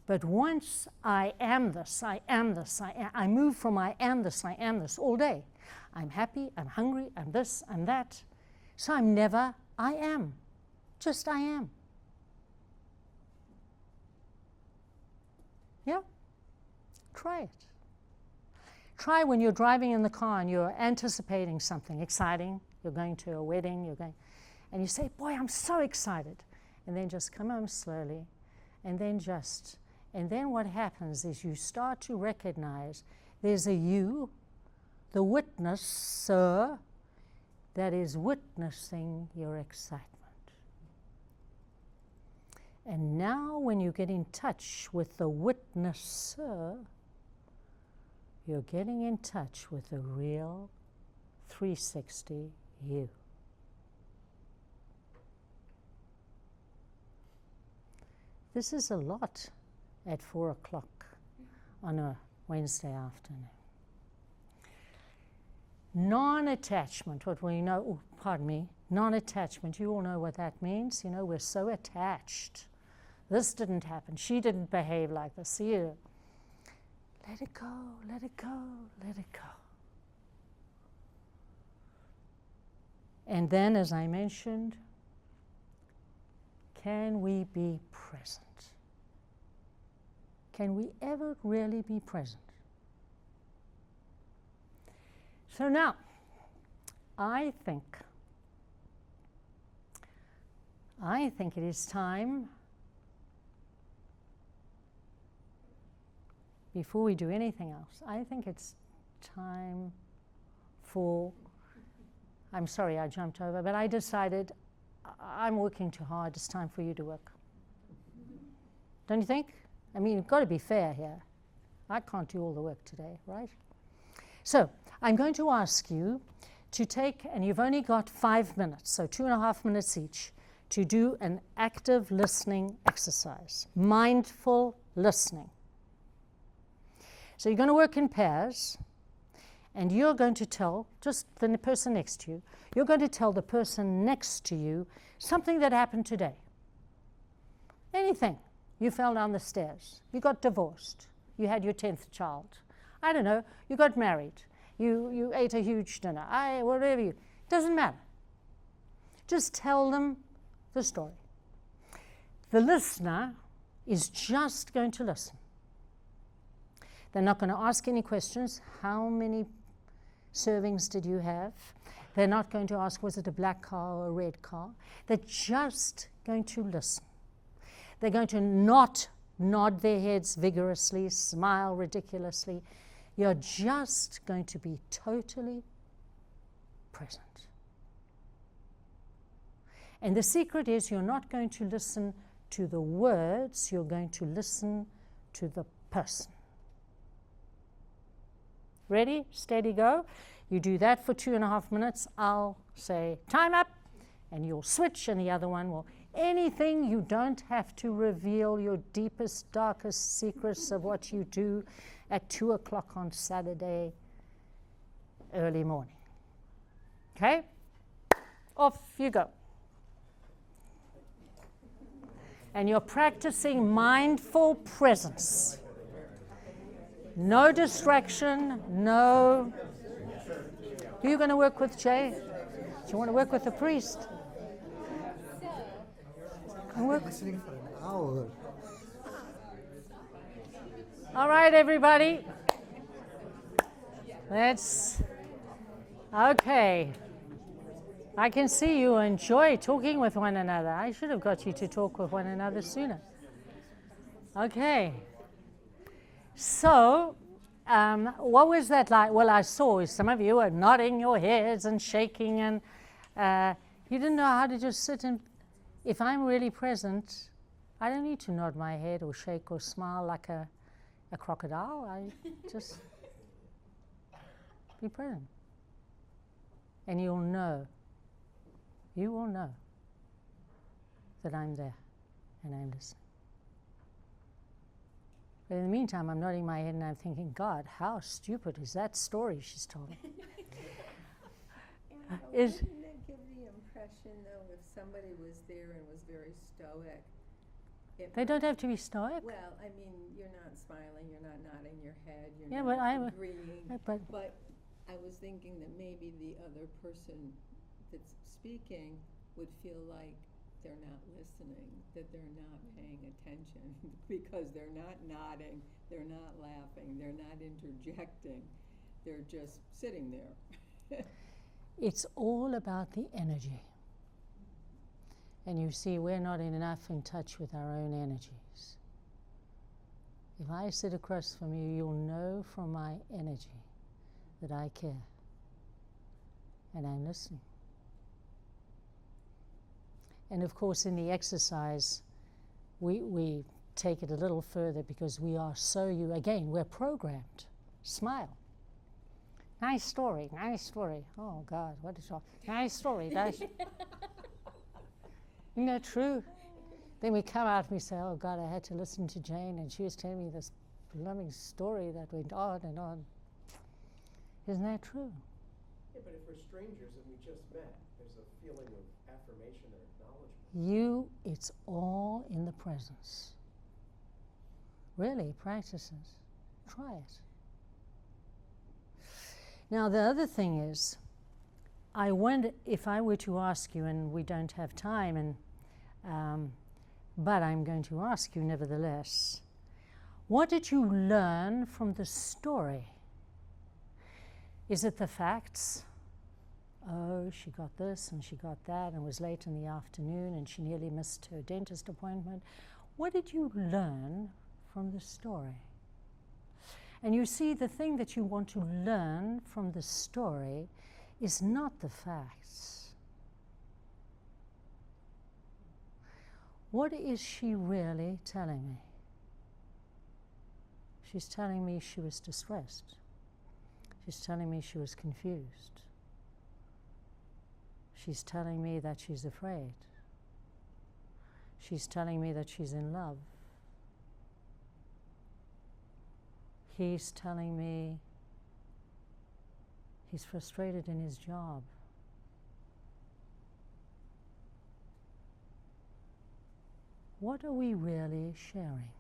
But once I am this, I move from I am this all day. I'm happy, I'm hungry, I'm this, I'm that. So I'm never I am, just I am. Yeah? Try it. Try when you're driving in the car and you're anticipating something exciting. You're going to a wedding, and you say, boy, I'm so excited. And then just come home slowly, and then what happens is you start to recognize there's a you, the witnesser, that is witnessing your excitement. And now when you get in touch with the witnesser, you're getting in touch with the real 360 you. This is a lot at 4 o'clock on a Wednesday afternoon. Non-attachment, what we know, non-attachment, you all know what that means. You know, we're so attached. This didn't happen. She didn't behave like this. You let it go, let it go, let it go. And then, as I mentioned, can we be present? Can we ever really be present? So now, I think it is time, before we do anything else, I think it's time for, I'm sorry I jumped over, but I decided I'm working too hard, it's time for you to work. Don't you think? I mean, you've got to be fair here. I can't do all the work today, right? So, I'm going to ask you to take, and you've only got 5 minutes, so 2.5 minutes each, to do an active listening exercise, mindful listening. So you're going to work in pairs, and you're going to tell, just the person next to you, you're going to tell the person next to you something that happened today. Anything. You fell down the stairs. You got divorced. You had your 10th child. I don't know. You got married. You ate a huge dinner. Whatever you. Doesn't matter. Just tell them the story. The listener is just going to listen. They're not going to ask any questions. How many servings did you have? They're not going to ask, was it a black car or a red car? They're just going to listen. They're going to not nod their heads vigorously, smile ridiculously. You're just going to be totally present. And the secret is you're not going to listen to the words, you're going to listen to the person. Ready, steady, go. You do that for 2.5 minutes. I'll say, time up, and you'll switch, and the other one will. Anything, you don't have to reveal your deepest, darkest secrets of what you do at 2 o'clock on Saturday early morning. Okay? Off you go. And you're practicing mindful presence. No distraction, no. Who are you going to work with, Jay? Do you want to work with the priest?
I'm listening for an hour.
All right, everybody. Let's Okay. I can see you enjoy talking with one another. I should have got you to talk with one another sooner. Okay. So, what was that like? Well, I saw some of you were nodding your heads and shaking, and you didn't know how to just sit and. If I'm really present, I don't need to nod my head or shake or smile like a crocodile. I just be present. And you'll know, you will know that I'm there and I'm listening. But in the meantime, I'm nodding my head and I'm thinking, God, how stupid is that story she's told?
Wouldn't that give the impression, though, if somebody was there and was very stoic?
They don't have to be stoic.
Well, I mean, you're not smiling, you're not nodding your head, you're
Yeah,
not agreeing.
but
I was thinking that maybe the other person that's speaking would feel like they're not listening, that they're not paying attention, because they're not nodding, they're not laughing, they're not interjecting, they're just sitting there.
it's all about the energy. And you see, we're not enough in touch with our own energies. If I sit across from you, you'll know from my energy that I care. And I'm listening. And of course, in the exercise, we take it a little further because we are so again, we're programmed. Smile. Nice story, nice story. Oh God, what is wrong? Nice story, nice. Isn't that true? Then we come out and we say, oh God, I had to listen to Jane and she was telling me this blooming story that went on and on. Isn't that true?
Yeah, but if we're strangers and we just met, there's a feeling of affirmation or acknowledgement.
It's all in the presence. Really, practice it. Try it. Now, the other thing is, I wonder if I were to ask you, and we don't have time, but I'm going to ask you nevertheless, what did you learn from the story? Is it the facts? Oh, she got this and she got that and it was late in the afternoon and she nearly missed her dentist appointment. What did you learn from the story? And you see, the thing that you want to learn from the story is not the facts. What is she really telling me? She's telling me she was distressed. She's telling me she was confused. She's telling me that she's afraid. She's telling me that she's in love. He's telling me he's frustrated in his job. What are we really sharing?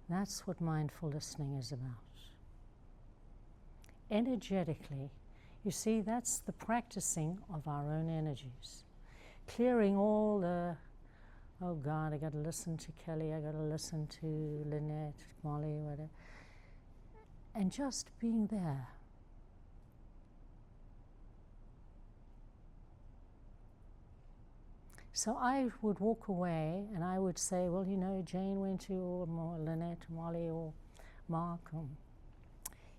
That's what mindful listening is about. Energetically, you see, that's the practicing of our own energies. Clearing all the, oh God, I got to listen to Kelly, I got to listen to Lynette, Molly, whatever. And just being there. So I would walk away and I would say, well, you know, Jane went to, or Lynette, Molly, or Mark.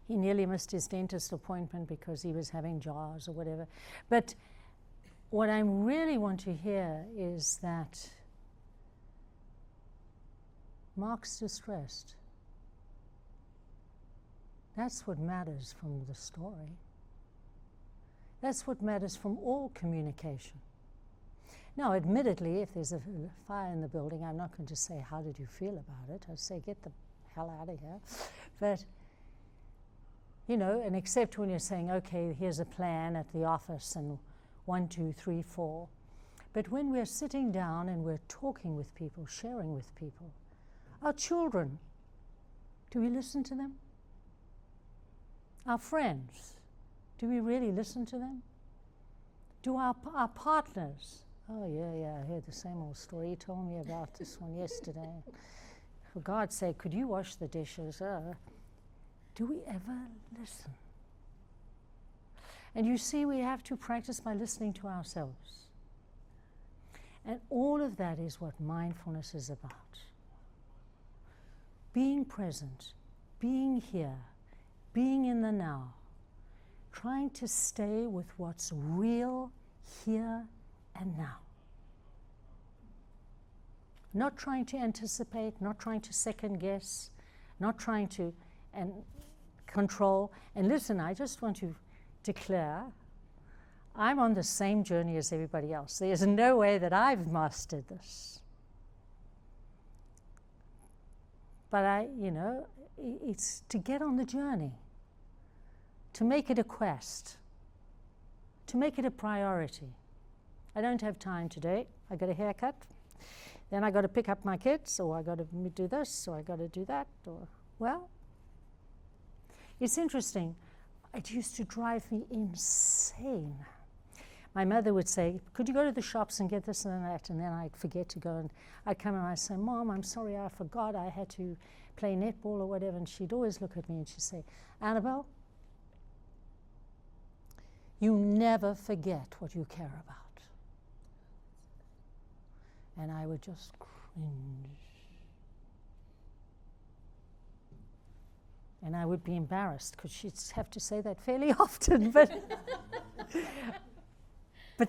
He nearly missed his dentist appointment because he was having jars or whatever. But what I really want to hear is that Mark's distressed. That's what matters from the story. That's what matters from all communication. Now, admittedly, if there's a fire in the building, I'm not going to say, how did you feel about it? I'd say, get the hell out of here. But, you know, and except when you're saying, okay, here's a plan at the office and 1, 2, 3, 4. But when we're sitting down and we're talking with people, sharing with people, our children, do we listen to them? Our friends, do we really listen to them? Do our partners? Oh, yeah, I heard the same old story. You told me about this one yesterday. For God's sake, could you wash the dishes? Do we ever listen? And you see, we have to practice by listening to ourselves. And all of that is what mindfulness is about. Being present, being here, being in the now, trying to stay with what's real here and now. Not trying to anticipate, not trying to second guess, not trying to control. And listen, I just want to declare, I'm on the same journey as everybody else. There's no way that I've mastered this. But it's to get on the journey, to make it a quest, to make it a priority. I don't have time today. I got a haircut. Then I got to pick up my kids, or I got to do this, or I got to do that, well, it's interesting. It used to drive me insane. My mother would say, could you go to the shops and get this and that? And then I'd forget to go, and I'd come and I'd say, Mom, I'm sorry, I forgot, I had to play netball or whatever. And she'd always look at me and she'd say, Annabel, you never forget what you care about. And I would just cringe. And I would be embarrassed because she'd have to say that fairly often, but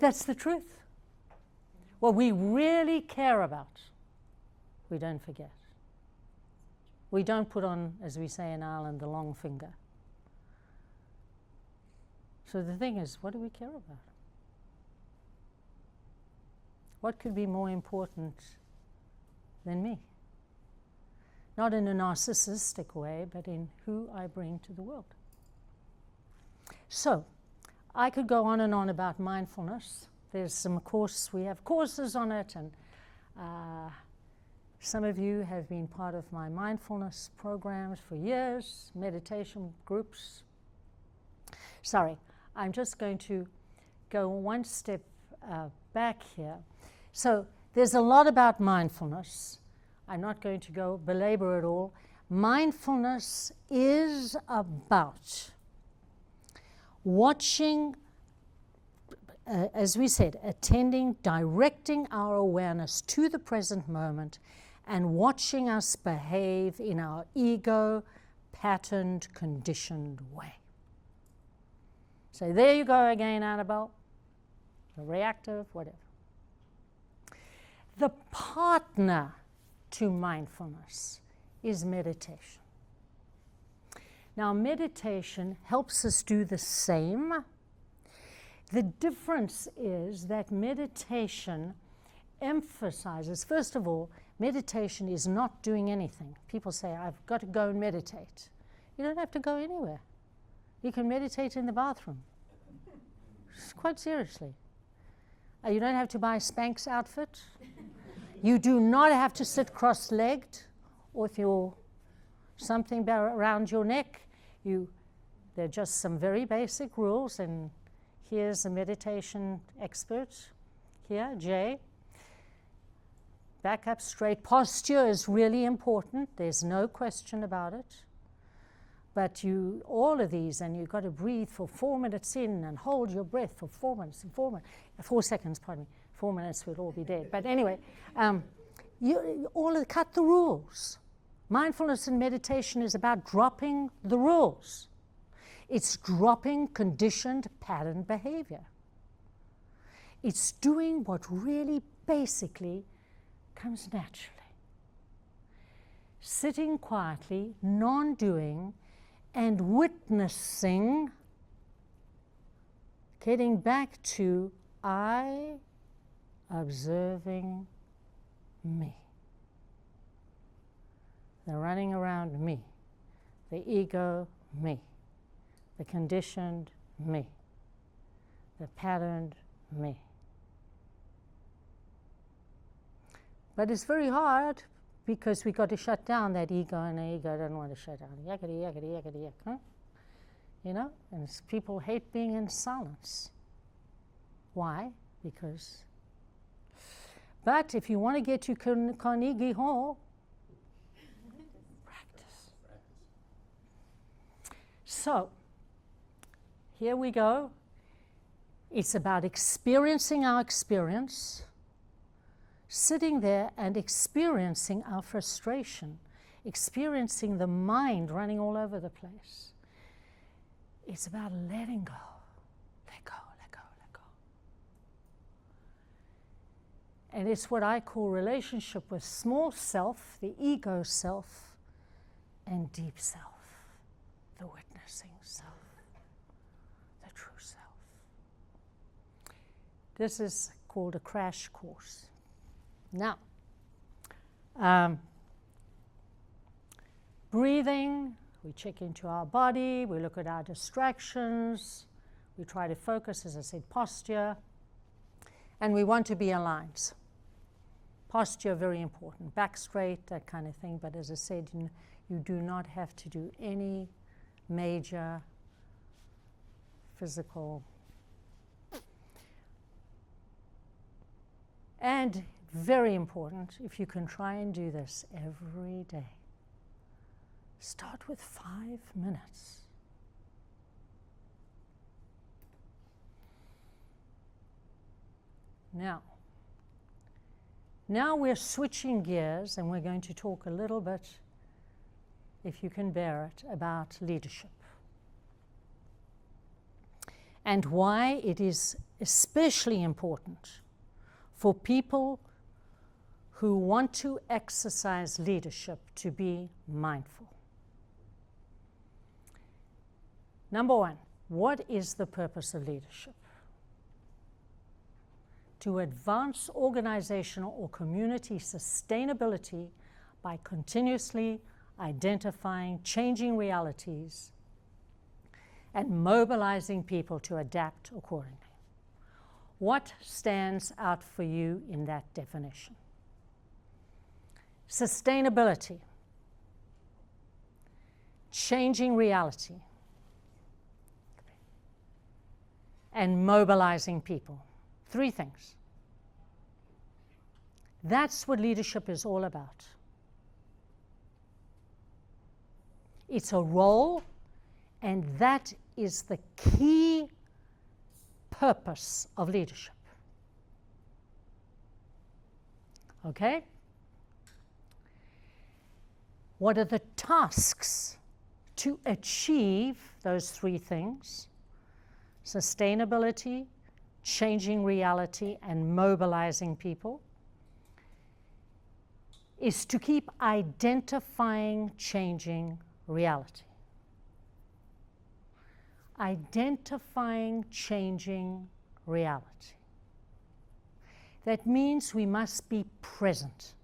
that's the truth. What we really care about, we don't forget. We don't put on, as we say in Ireland, the long finger. So the thing is, what do we care about? What could be more important than me? Not in a narcissistic way, but in who I bring to the world. So, I could go on and on about mindfulness. There's some we have courses on it, and some of you have been part of my mindfulness programs for years, meditation groups. Sorry, I'm just going to go one step back here. So there's a lot about mindfulness. I'm not going to go belabor it all. Mindfulness is about watching, as we said, attending, directing our awareness to the present moment and watching us behave in our ego, patterned, conditioned way. So there you go again, Annabel. Reactive, whatever. The partner to mindfulness is meditation. Now, meditation helps us do the same. The difference is that meditation emphasizes, first of all, meditation is not doing anything. People say, I've got to go and meditate. You don't have to go anywhere. You can meditate in the bathroom. Quite seriously. You don't have to buy a Spanx outfit. You do not have to sit cross-legged with your something around your neck. There are just some very basic rules, and here's a meditation expert here, Jay. Back up straight. Posture is really important. There's no question about it. But all of these, and you've got to breathe for 4 minutes in and hold your breath for 4 minutes and 4 seconds, pardon me. 4 minutes, we'll all be dead. But anyway, cut the rules. Mindfulness and meditation is about dropping the rules. It's dropping conditioned pattern behavior. It's doing what really basically comes naturally. Sitting quietly, non-doing, and witnessing, getting back to I observing me. The running around me, the ego me, the conditioned me, the patterned me. But it's very hard because we got to shut down that ego, and the ego doesn't want to shut down. Yakety, yakety, yakety, yak, huh? You know, and people hate being in silence. Why? Because. But if you want to get to Carnegie Hall, practice. So, here we go. It's about experiencing our experience, sitting there and experiencing our frustration, experiencing the mind running all over the place. It's about letting go. Let go, let go, let go. And it's what I call relationship with small self, the ego self, and deep self, the witnessing self, the true self. This is called a crash course. Now, breathing, we check into our body, we look at our distractions, we try to focus, as I said, posture, and we want to be aligned. Posture, very important. Back straight, that kind of thing, but as I said, you do not have to do any major physical. And very important, if you can try and do this every day, start with 5 minutes. Now we're switching gears and we're going to talk a little bit, if you can bear it, about leadership. And why it is especially important for people who want to exercise leadership to be mindful. Number one, what is the purpose of leadership? To advance organizational or community sustainability by continuously identifying changing realities and mobilizing people to adapt accordingly. What stands out for you in that definition? Sustainability, changing reality, and mobilizing people. 3 things. That's what leadership is all about. It's a role, and that is the key purpose of leadership. Okay? What are the tasks to achieve those 3 things? Sustainability, changing reality, and mobilizing people, is to keep identifying changing reality. Identifying changing reality. That means we must be present.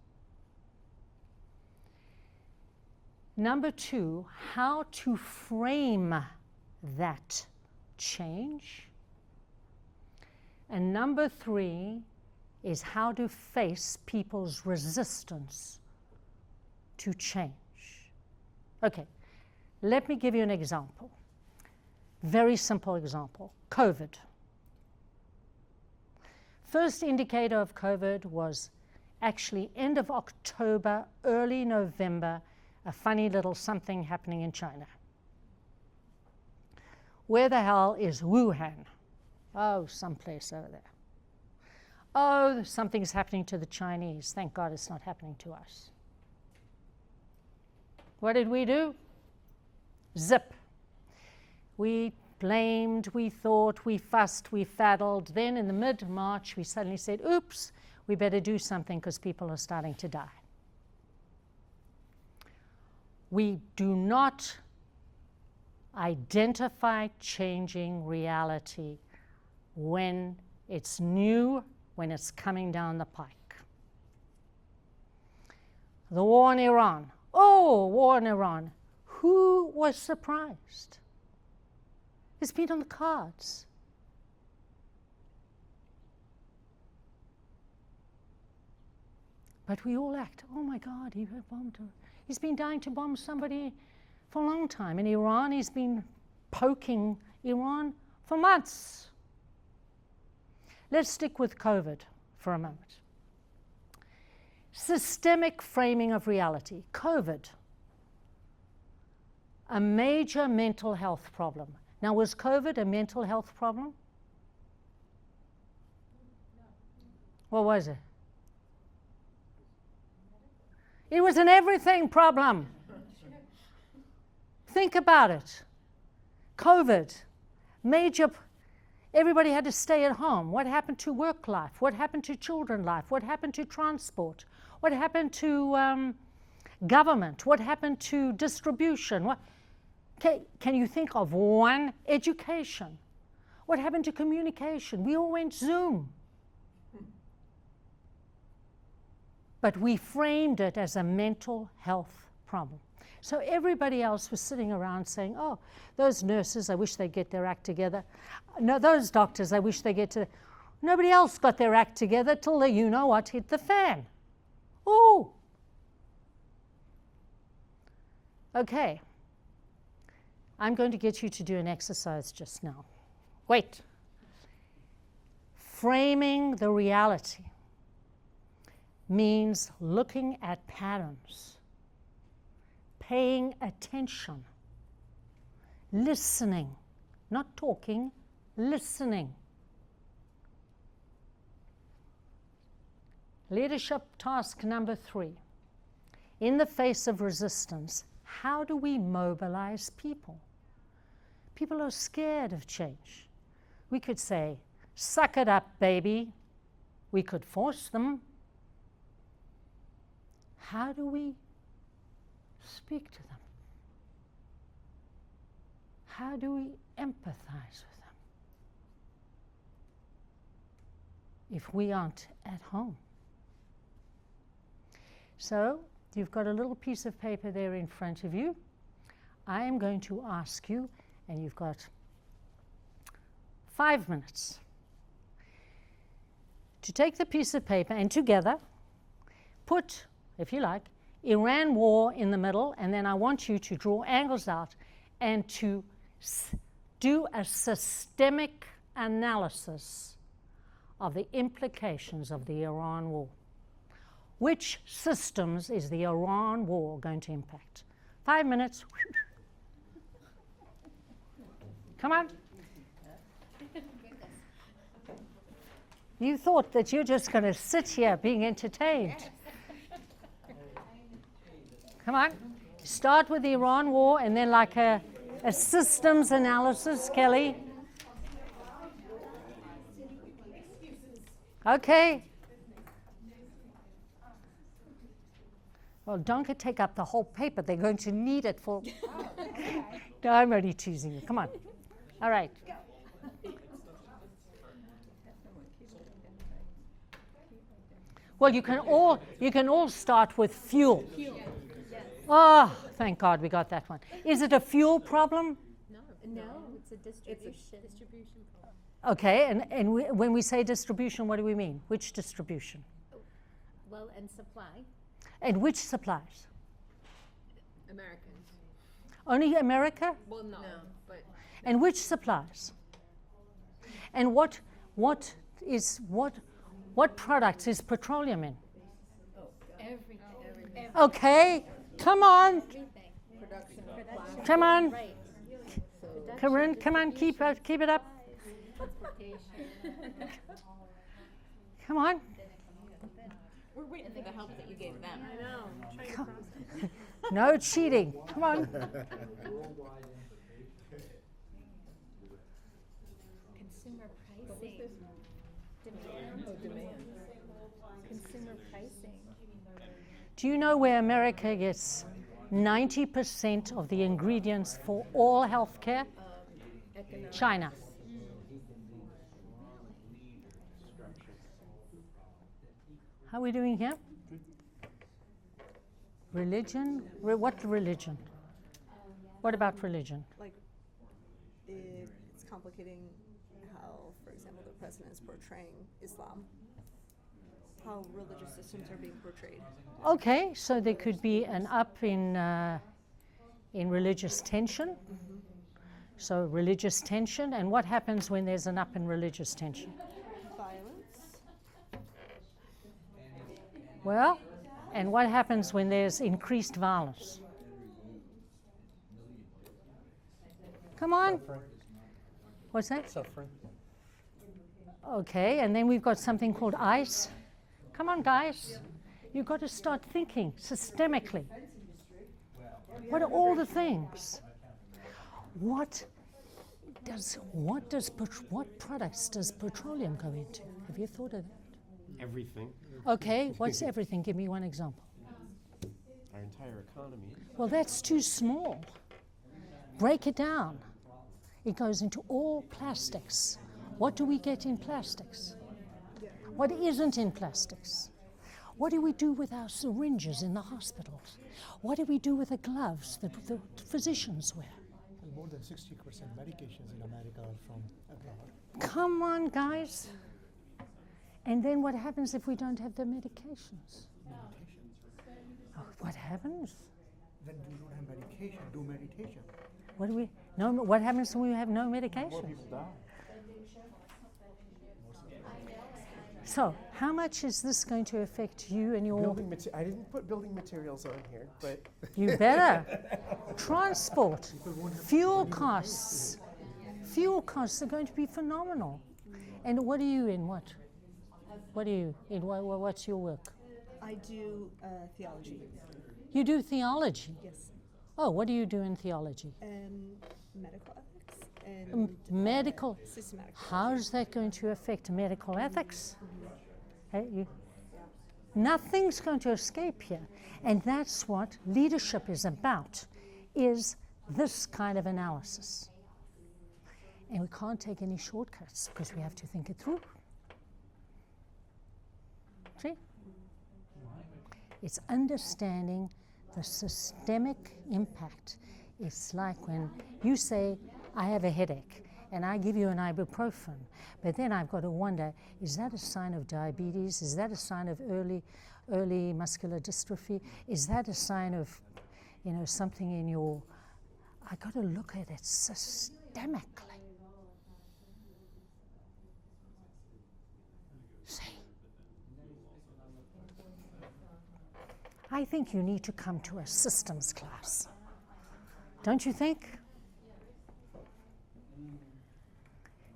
Number 2, how to frame that change. And number 3 is how to face people's resistance to change. Okay, let me give you an example. Very simple example, COVID. First indicator of COVID was actually end of October, early November, a funny little something happening in China. Where the hell is Wuhan? Oh, someplace over there. Oh, something's happening to the Chinese. Thank God it's not happening to us. What did we do? Zip. We blamed, we thought, we fussed, we faddled. Then in the mid-March, we suddenly said, oops, we better do something because people are starting to die. We do not identify changing reality when it's new, when it's coming down the pike. The war in Iran. Oh, war in Iran. Who was surprised? It's been on the cards. But we all act, oh my God, he bombed her. He's been dying to bomb somebody for a long time. In Iran, he's been poking Iran for months. Let's stick with COVID for a moment. Systemic framing of reality. COVID, a major mental health problem. Now, was COVID a mental health problem? What was it? It was an everything problem. Think about it. COVID, everybody had to stay at home. What happened to work life? What happened to children life? What happened to transport? What happened to government? What happened to distribution? Can you think of one? Education. What happened to communication? We all went Zoom. But we framed it as a mental health problem. So everybody else was sitting around saying, oh, those nurses, I wish they'd get their act together. No, those doctors, I wish they get to. Nobody else got their act together till the you-know-what hit the fan. Ooh. Okay. I'm going to get you to do an exercise just now. Wait. Framing the reality means looking at patterns, paying attention, listening, not talking, listening. Leadership task number 3. In the face of resistance, how do we mobilize people? People are scared of change. We could say, suck it up, baby. We could force them. How do we speak to them? How do we empathize with them if we aren't at home? So, you've got a little piece of paper there in front of you. I am going to ask you, and you've got 5 minutes, to take the piece of paper and together put, if you like, Iran war in the middle, and then I want you to draw angles out and to do a systemic analysis of the implications of the Iran war. Which systems is the Iran war going to impact? 5 minutes. Come on. You thought that you're just going to sit here being entertained. Come on. Start with the Iran war and then like a systems analysis, Kelly. Okay. Well, don't take up the whole paper. They're going to need it for... No, I'm only teasing you. Come on. All right. Well, you can all start with fuel. Oh, thank God we got that one. Is it a fuel problem?
No, it's a distribution problem.
Okay, and when we say distribution, what do we mean? Which distribution?
Well, and supply.
And which supplies?
Americans.
Only America?
Well, no. But
And which supplies? And what products is petroleum in?
Everything.
Okay, come on.
production.
Come on.
Right.
Corinne, come on, keep it up. Come on.
We're waiting for the help that you gave them. I know.
Come. No cheating. Come on.
Consumer pricing. Demand. Consumer pricing.
Do you know where America gets 90% of the ingredients for all healthcare? China. How are we doing here? Religion? What religion? What about religion?
Like, it's complicating how, for example, the president is portraying Islam, how religious systems are being portrayed.
Okay, so there could be an up in religious tension.
Mm-hmm.
So religious tension, and what happens when there's an up in religious tension?
Violence.
Well, and what happens when there's increased violence? Come on.
Suffering.
What's that?
Suffering.
Okay, and then we've got something called ICE. Come on, guys. You've got to start thinking systemically. What are all the things? What products does petroleum go into? Have you thought of that?
Everything.
Okay, what's everything? Give me one example.
Our entire economy.
Well, that's too small. Break it down. It goes into all plastics. What do we get in plastics? What isn't in plastics? What do we do with our syringes in the hospitals? What do we do with the gloves that the physicians wear?
More than 60% medications in America are from abroad.
Come on, guys. And then what happens if we don't have the medications? Oh, what happens?
When we don't have medication, do meditation.
What happens when we have no medication?
More people die.
So, how much is this going to affect you and your...
I didn't put building materials on here, but...
You better. Transport, fuel costs. Fuel costs are going to be phenomenal. And what are you in? What are you in? What's your work?
I do theology.
You do theology?
Yes.
Oh, what do you do in theology?
Medical ethics and
medical.
Systematic.
How's that going to affect medical ethics? Hey, nothing's going to escape here. And that's what leadership is about, is this kind of analysis. And we can't take any shortcuts because we have to think it through. See? It's understanding the systemic impact. It's like when you say, I have a headache, and I give you an ibuprofen, but then I've got to wonder, is that a sign of diabetes? Is that a sign of early muscular dystrophy? Is that a sign of, something in your... I got to look at it systemically. See? I think you need to come to a systems class. Don't you think?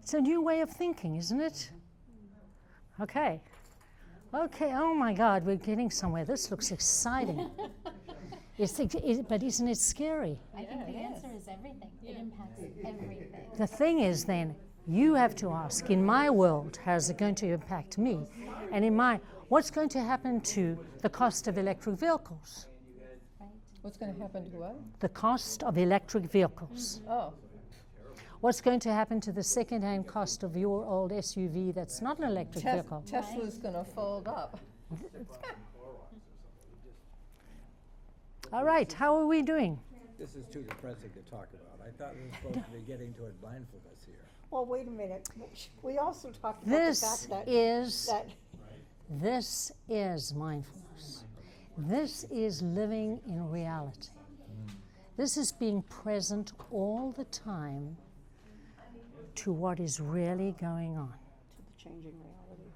It's a new way of thinking, isn't it? Okay. Okay, oh my God, we're getting somewhere. This looks exciting. But isn't it scary?
I think the answer is everything. It impacts everything.
The thing is then, you have to ask, in my world, how's it going to impact me? And in what's going to happen to the cost of electric vehicles?
What's going to happen to what?
The cost of electric vehicles.
Oh.
What's going to happen to the second-hand cost of your old SUV that's not an electric vehicle?
Tesla's going to fold up.
All right, how are we doing?
This is too depressing to talk about. I thought we were supposed to be getting to mindfulness here.
Well, wait a minute. We also talked about the fact that...
This is mindfulness. This is living in reality. This is being present all the time to what is really going on.
To the changing reality.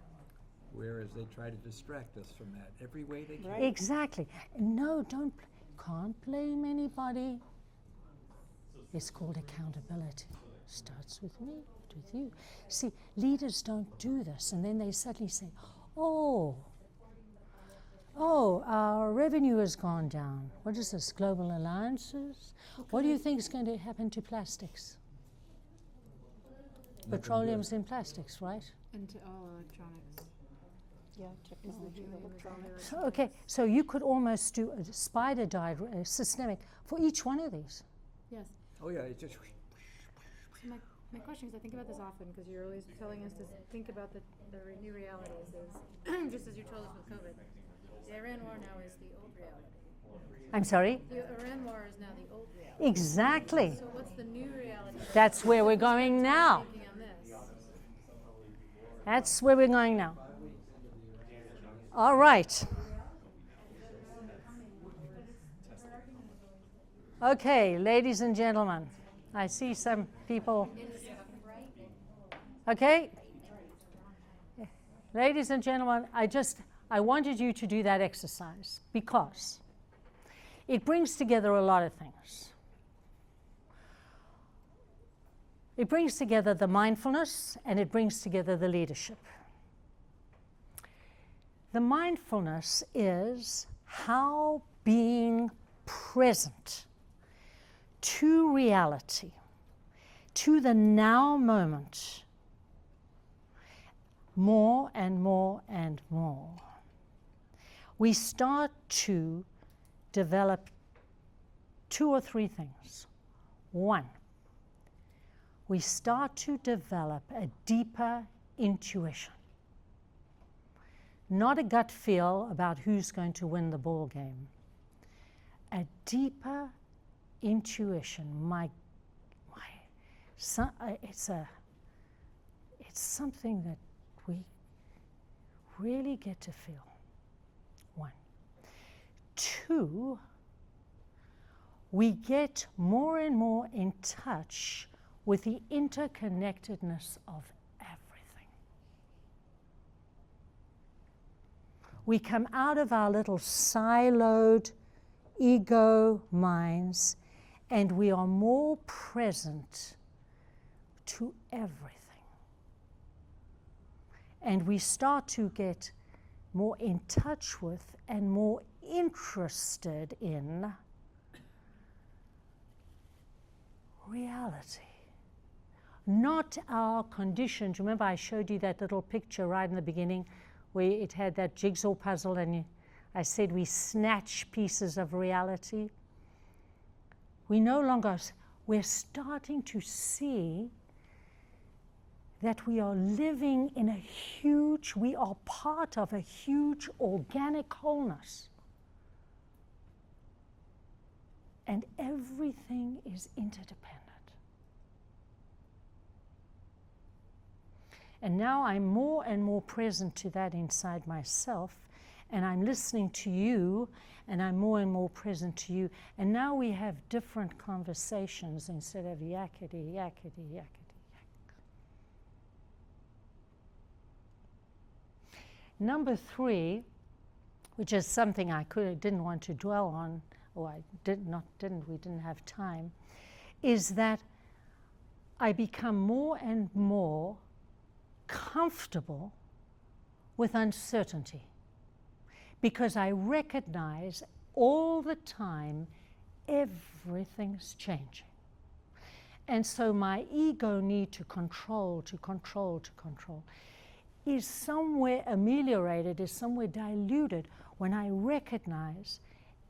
Whereas they try to distract us from that every way they can.
Right.
Exactly. No, can't blame anybody. It's called accountability. Starts with me, with you. See, leaders don't do this, and then they suddenly say, oh, our revenue has gone down. What is this, global alliances? What do you think is going to happen to plastics? Petroleum's in plastics, right?
And to all electronics.
Yeah, technology, electronics.
So, okay, so you could almost do a spider diagram, systemic, for each one of these.
Yes.
Oh yeah, it's just...
So my question is, I think about this often because you're always telling us to think about the new realities is, just as you told us with COVID, the Iran war now is the old reality.
I'm sorry?
The Iran war is now the old reality.
Exactly.
So what's the new reality?
That's where we're going now.
Thinking on this.
That's where we're going now. All right. Okay, ladies and gentlemen, I see some people. Okay? Ladies and gentlemen, I wanted you to do that exercise because it brings together a lot of things. It brings together the mindfulness and it brings together the leadership. The mindfulness is how being present to reality, to the now moment, more and more and more, we start to develop 2 or 3 things. 1, we start to develop a deeper intuition. Not a gut feel about who's going to win the ball game. A deeper intuition. It's something that we really get to feel. 1. 2, we get more and more in touch with the interconnectedness of everything. We come out of our little siloed ego minds, and we are more present to everything. And we start to get more in touch with and more interested in reality. Not our conditioned. Remember I showed you that little picture right in the beginning where it had that jigsaw puzzle, and I said we snatch pieces of reality. We're starting to see that we are living in we are part of a huge organic wholeness. And everything is interdependent. And now I'm more and more present to that inside myself, and I'm listening to you, and I'm more and more present to you. And now we have different conversations instead of yakety, yakety, yakety. Number 3, which is something I didn't want to dwell on, or we didn't have time, is that I become more and more comfortable with uncertainty, because I recognize all the time everything's changing. And so my ego need to control is somewhere ameliorated, is somewhere diluted when I recognize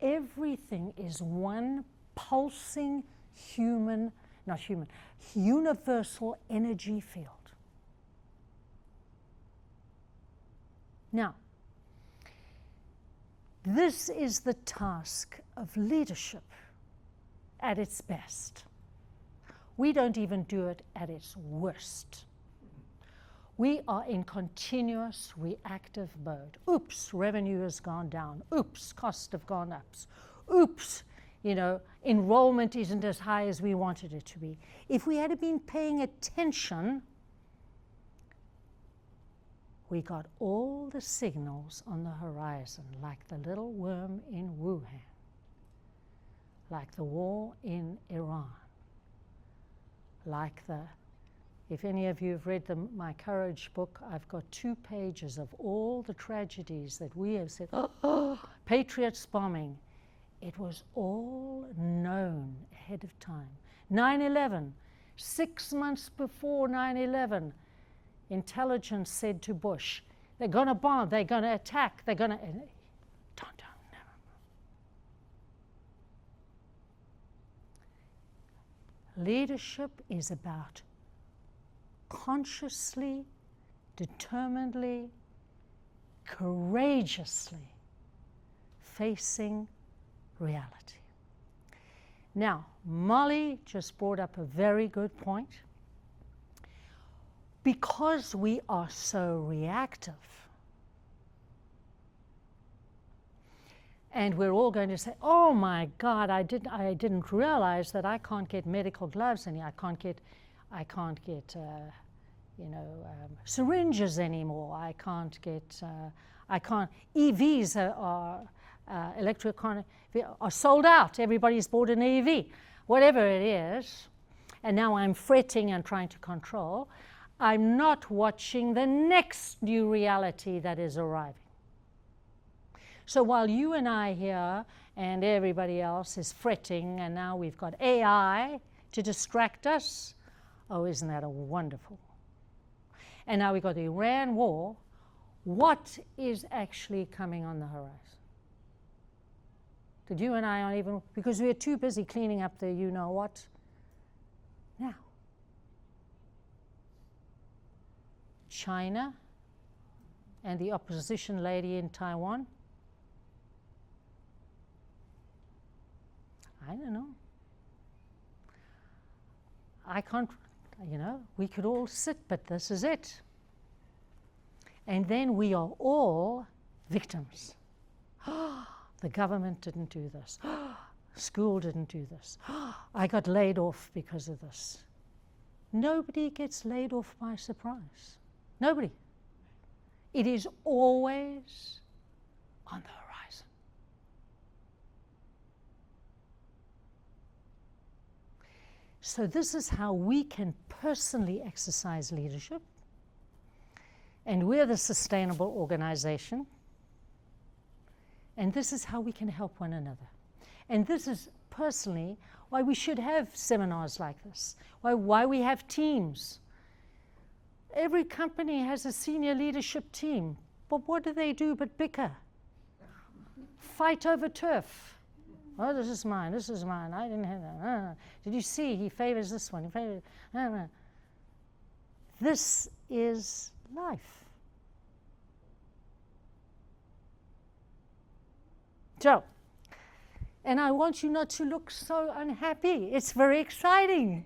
everything is one pulsing universal energy field. Now, this is the task of leadership at its best. We don't even do it at its worst. We are in continuous reactive mode. Oops, revenue has gone down. Oops, costs have gone up. Oops, enrollment isn't as high as we wanted it to be. If we had been paying attention, we got all the signals on the horizon, like the little worm in Wuhan, like the war in Iran, like if any of you have read my Courage book, I've got 2 pages of all the tragedies that we have said, Patriots bombing. It was all known ahead of time. 9/11, 6 months before 9/11, intelligence said to Bush, they're going to bomb, they're going to attack, they're going to... Don't. Leadership is about consciously, determinedly, courageously facing reality. Now, Molly just brought up a very good point. Because we are so reactive, and we're all going to say, oh my God, I didn't realize that I can't get medical gloves anymore. I can't get syringes anymore. EVs are electric car are sold out. Everybody's bought an EV, whatever it is. And now I'm fretting and trying to control. I'm not watching the next new reality that is arriving. So while you and I here and everybody else is fretting, and now we've got AI to distract us, oh, isn't that a wonderful? And now we've got the Iran war. What is actually coming on the horizon? That you and I aren't even, because we're too busy cleaning up the you-know-what now. China and the opposition lady in Taiwan. I don't know. I can't, we could all sit, but this is it. And then we are all victims. The government didn't do this. School didn't do this. I got laid off because of this. Nobody gets laid off by surprise. Nobody. It is always on the horizon. So this is how we can personally exercise leadership. And we're the sustainable organization. And this is how we can help one another. And this is personally why we should have seminars like this, why we have teams. Every company has a senior leadership team, but what do they do but bicker? Fight over turf. Oh, this is mine, I didn't have that. Did you see, he favors this one, he favors, This is life. So, and I want you not to look so unhappy. It's very exciting.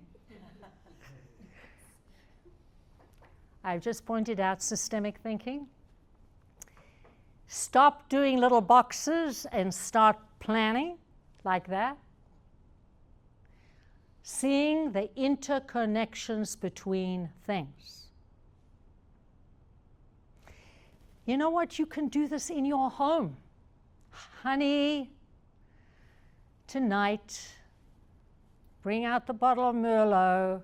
I've just pointed out systemic thinking. Stop doing little boxes and start planning like that. Seeing the interconnections between things. You know what? You can do this in your home. Honey, tonight, bring out the bottle of Merlot.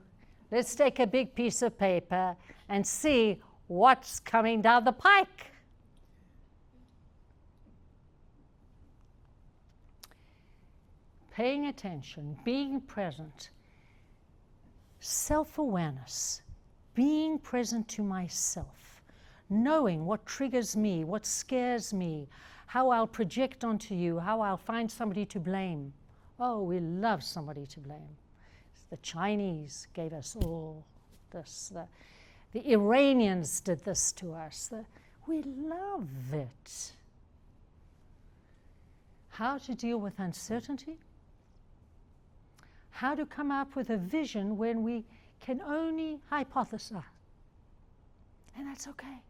Let's take a big piece of paper and see what's coming down the pike. Paying attention, being present, self-awareness, being present to myself, knowing what triggers me, what scares me, how I'll project onto you, how I'll find somebody to blame. Oh, we love somebody to blame. The Chinese gave us all this. The Iranians did this to us. We love it. How to deal with uncertainty? How to come up with a vision when we can only hypothesize. And that's okay.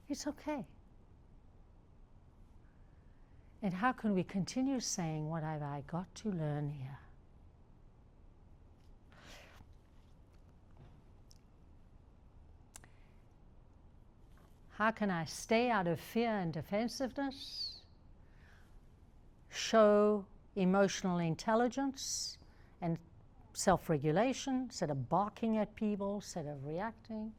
It's okay. And how can we continue saying, what have I got to learn here? How can I stay out of fear and defensiveness? Show emotional intelligence and self-regulation instead of barking at people, instead of reacting.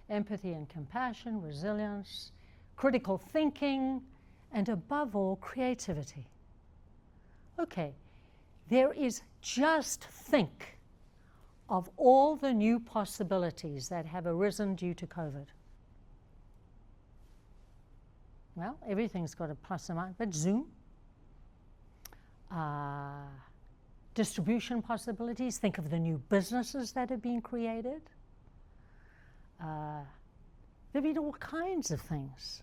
Empathy and compassion, resilience, critical thinking, and above all, creativity. Okay, there is just think of all the new possibilities that have arisen due to COVID. Well, everything's got a plus and minus, but Zoom, distribution possibilities, think of the new businesses that have been created. There have been all kinds of things.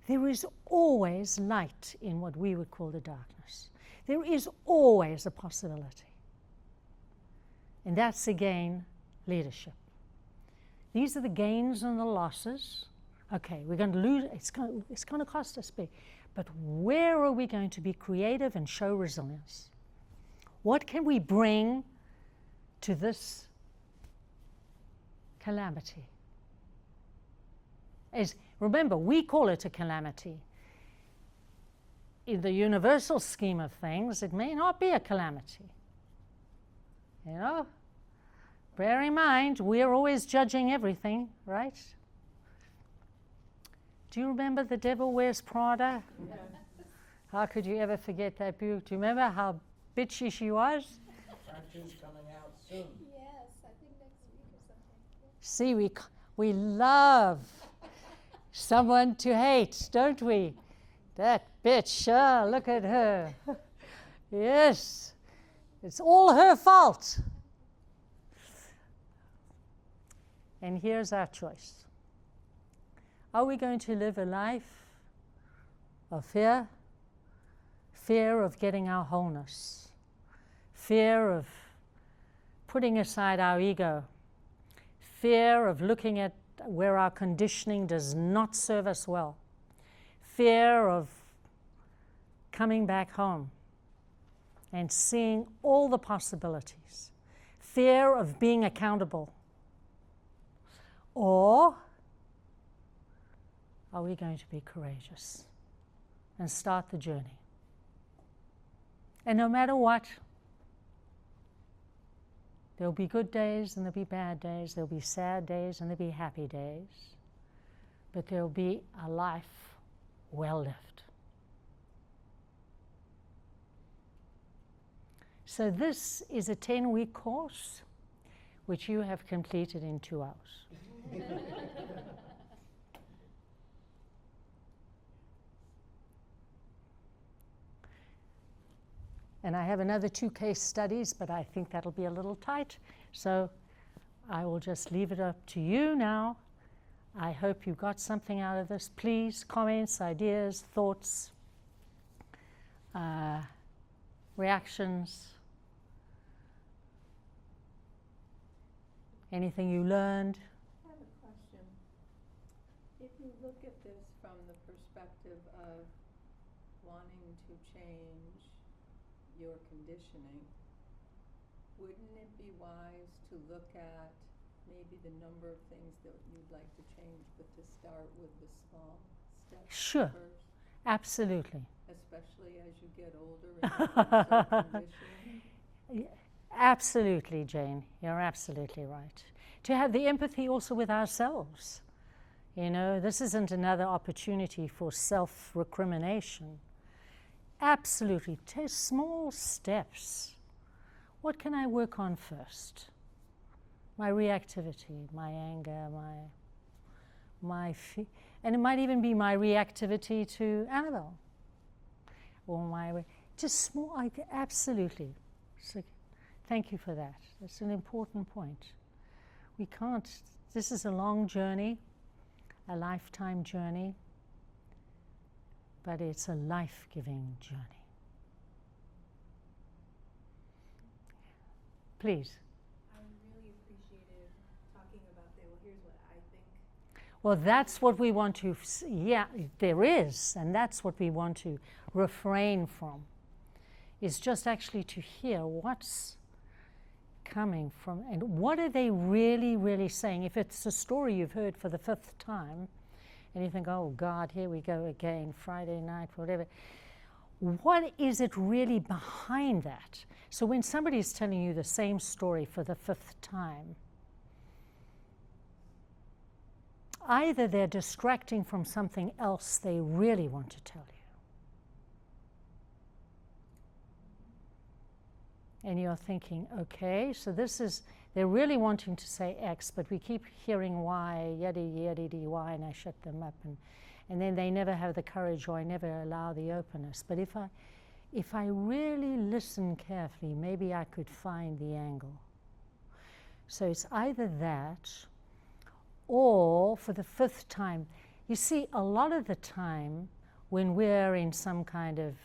There is always light in what we would call the darkness. There is always a possibility. And that's, again, leadership. These are the gains and the losses. Okay, we're going to lose, it's going to cost us big. But where are we going to be creative and show resilience? What can we bring to this calamity? Remember, we call it a calamity. In the universal scheme of things, it may not be a calamity. You know? Bear in mind, we're always judging everything, right? Do you remember The Devil Wears Prada?
Yeah.
How could you ever forget that book? Do you remember how bitchy she was?
Part two's coming out soon.
Yes, I think next week or something. Yeah.
See, we love someone to hate, don't we? That bitch, look at her. Yes, it's all her fault. And here's our choice. Are we going to live a life of fear? Fear of getting our wholeness. Fear of putting aside our ego. Fear of looking at where our conditioning does not serve us well. Fear of coming back home and seeing all the possibilities. Fear of being accountable. Or are we going to be courageous and start the journey? And no matter what, there'll be good days and there'll be bad days, there'll be sad days and there'll be happy days, but there'll be a life well lived. So this is a 10-week course which you have completed in 2 hours. And I have another 2 case studies, but I think that'll be a little tight. So I will just leave it up to you now. I hope you got something out of this. Please, comments, ideas, thoughts, reactions, anything you learned.
I have a question. If you look at this from the perspective of wanting to change your conditioning, wouldn't it be wise to look at maybe the number of things that you'd like to change, but to start with the small steps
Sure.
first?
Absolutely.
Especially as you get older and you have conditioning?
Absolutely, Jane. You're absolutely right. To have the empathy also with ourselves. You know, this isn't another opportunity for self-recrimination. Absolutely. Take small steps. What can I work on first? My reactivity, my anger, and it might even be my reactivity to Annabel. Or just small, absolutely. So, thank you for that. That's an important point. We can't, this is a long journey, a lifetime journey, but it's a life-giving journey. Please.
I really appreciated talking about that. Well, here's what I think.
Well, that's what we want to, yeah, there is, and that's what we want to refrain from, is just actually to hear what's coming from, and what are they really, really saying? If it's a story you've heard for the 5th time, and you think, oh God, here we go again, Friday night, whatever. What is it really behind that? So when somebody's telling you the same story for the 5th time, either they're distracting from something else they really want to tell you, and you're thinking, okay, so this is, they're really wanting to say X, but we keep hearing Y, yada, yada, Y, and I shut them up, and then they never have the courage, or I never allow the openness. But if I really listen carefully, maybe I could find the angle. So it's either that, or for the 5th time, you see, a lot of the time when we're in some kind of,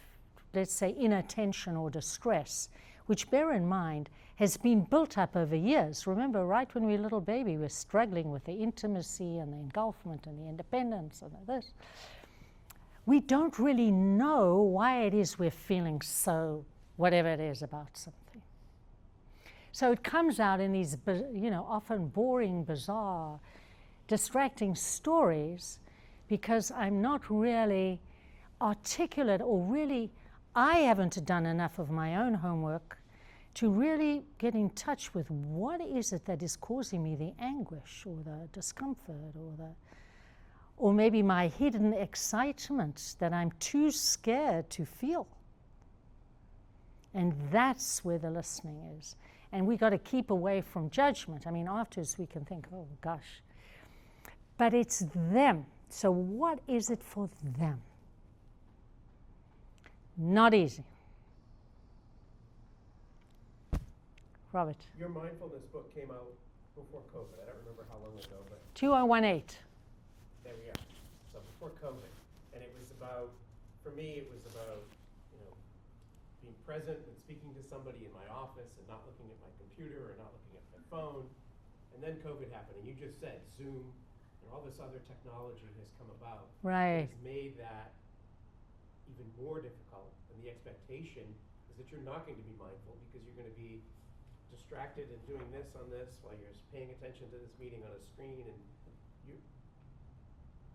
let's say, inattention or distress, which, bear in mind, has been built up over years. Remember, right when we were a little baby, we're struggling with the intimacy and the engulfment and the independence and this. We don't really know why it is we're feeling so, whatever it is about something. So it comes out in these, often boring, bizarre, distracting stories, because I'm not really articulate, or really, I haven't done enough of my own homework to really get in touch with what is it that is causing me the anguish or the discomfort or or maybe my hidden excitement that I'm too scared to feel. And that's where the listening is. And we got to keep away from judgment. I mean, afterwards we can think, oh gosh. But it's them. So what is it for them? Not easy. Robert.
Your mindfulness book came out before COVID. I don't remember how long ago, but
2018.
there we are. So before COVID. And it was about, for me, it was about, being present and speaking to somebody in my office and not looking at my computer or not looking at my phone. And then COVID happened, and you just said Zoom and all this other technology has come about.
Right.
It's made that even more difficult. And the expectation is that you're not going to be mindful because you're going to be distracted and doing this on this while you're paying attention to this meeting on a screen, and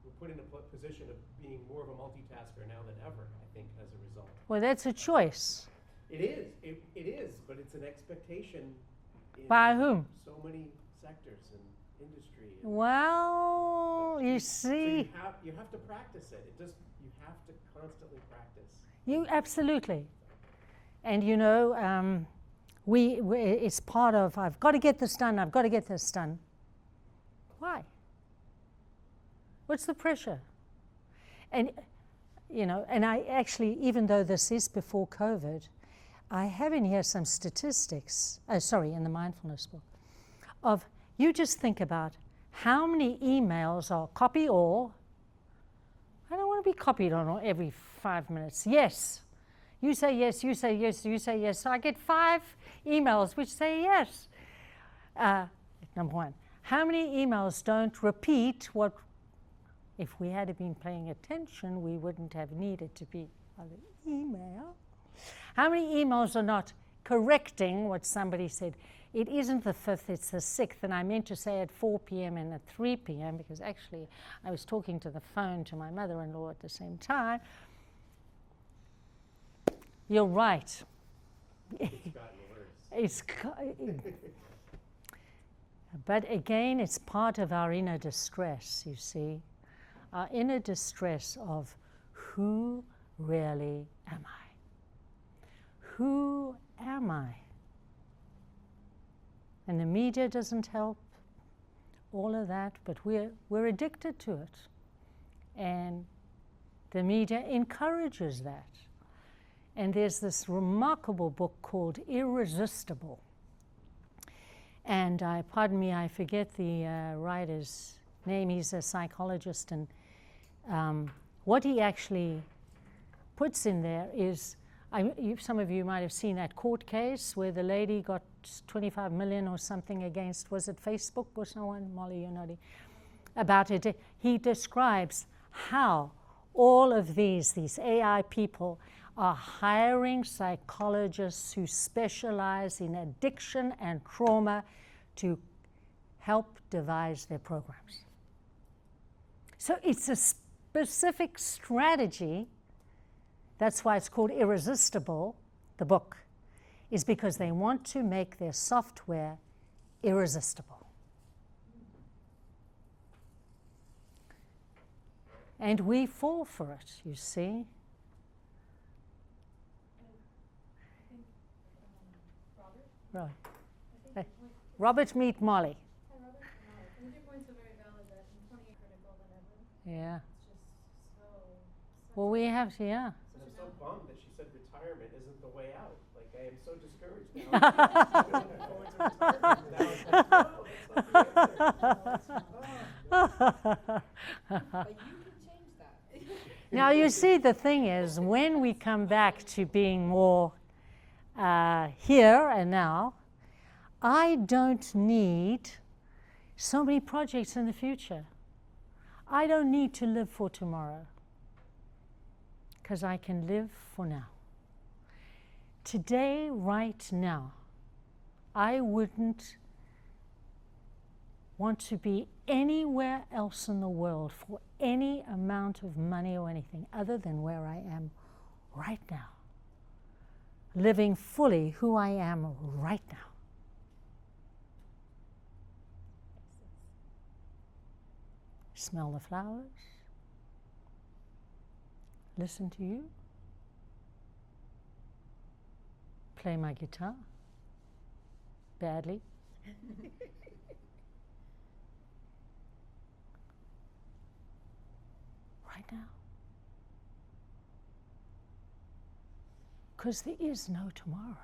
we're put in a position of being more of a multitasker now than ever, I think, as a result.
Well, that's a choice.
It is, it is, but it's an expectation in
By whom?
so many sectors and industry.
Well, you
So
see.
you have to practice it. You have to constantly practice.
You absolutely. And it's part of, I've got to get this done, I've got to get this done. Why? What's the pressure? And, and I actually, even though this is before COVID, I have in here some statistics, in the mindfulness book, of you just think about how many emails are copy all. I don't want to be copied on every 5 minutes. Yes. You say yes, you say yes, you say yes. So I get 5 emails which say yes. Number one. How many emails don't repeat what, if we had been paying attention, we wouldn't have needed to be on the email. How many emails are not correcting what somebody said? It isn't the 5th, it's the 6th, and I meant to say at 4 p.m. and at 3 p.m. because actually I was talking to the phone to my mother-in-law at the same time. You're right.
It's gotten worse.
But again, it's part of our inner distress, you see. Our inner distress of who really am I? Who am I? And the media doesn't help, all of that, but we're addicted to it. And the media encourages that. And there's this remarkable book called Irresistible. And pardon me, I forget the writer's name. He's a psychologist. And what he actually puts in there is, some of you might have seen that court case where the lady got 25 million or something against, was it Facebook or someone? Molly, you're nodding. About it. He describes how all of these AI people are hiring psychologists who specialize in addiction and trauma to help devise their programs. So it's a specific strategy. That's why it's called Irresistible, the book, is because they want to make their software irresistible. And we fall for it, you see. Right. Hey. Robert, meet Molly.
Hi, Robert. I think your points are very valid that in 20 critical than ever.
Yeah.
It's just so.
Well, we have to, yeah.
And I'm so bummed that she said retirement isn't the way out. Like, I am so discouraged now.
But you can change that.
Now, you see, the thing is, when we come back to being more here and now, I don't need so many projects in the future. I don't need to live for tomorrow because I can live for now. Today, right now, I wouldn't want to be anywhere else in the world for any amount of money or anything other than where I am right now. Living fully who I am right now. Smell the flowers. Listen to you. Play my guitar. Badly. Right now. Because there is no tomorrow.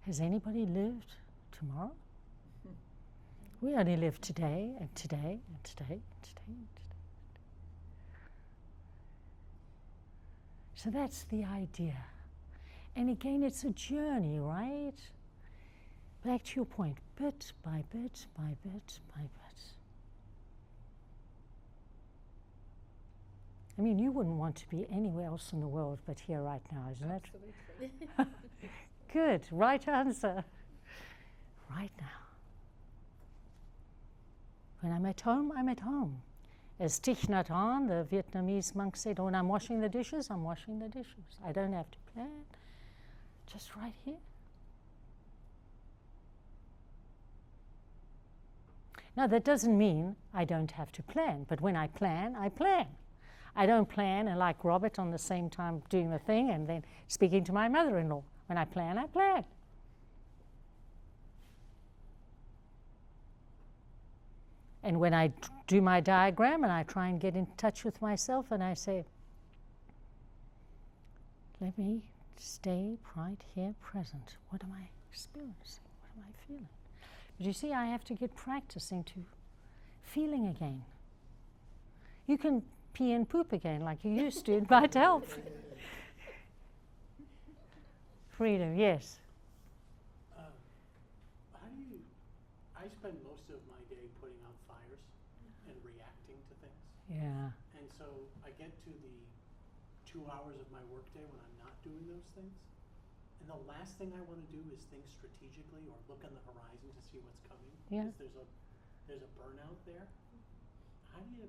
Has anybody lived tomorrow? We only live today and today and today and today and today. So that's the idea. And again, it's a journey, right? Back to your point, bit by bit by bit by bit. I mean, you wouldn't want to be anywhere else in the world but here right now, isn't it?
Absolutely.
Good, right answer. Right now. When I'm at home, I'm at home. As Thich Nhat Hanh, the Vietnamese monk, said, when I'm washing the dishes, I'm washing the dishes. I don't have to plan, just right here. Now, that doesn't mean I don't have to plan, but when I plan, I plan. I don't plan and like Robert on the same time doing the thing and then speaking to my mother-in-law. When I plan, I plan. And when I do my diagram and I try and get in touch with myself and I say, let me stay right here present. What am I experiencing? What am I feeling? But you see, I have to get practicing to feeling again. You can pee and poop again like you used to. It might help. Freedom, yes.
How do you, I spend most of my day putting out fires and reacting to things.
Yeah.
And so I get to the 2 hours of my workday when I'm not doing those things. And the last thing I want to do is think strategically or look on the horizon to see what's coming.
Yeah.
Because there's a burnout there. How do you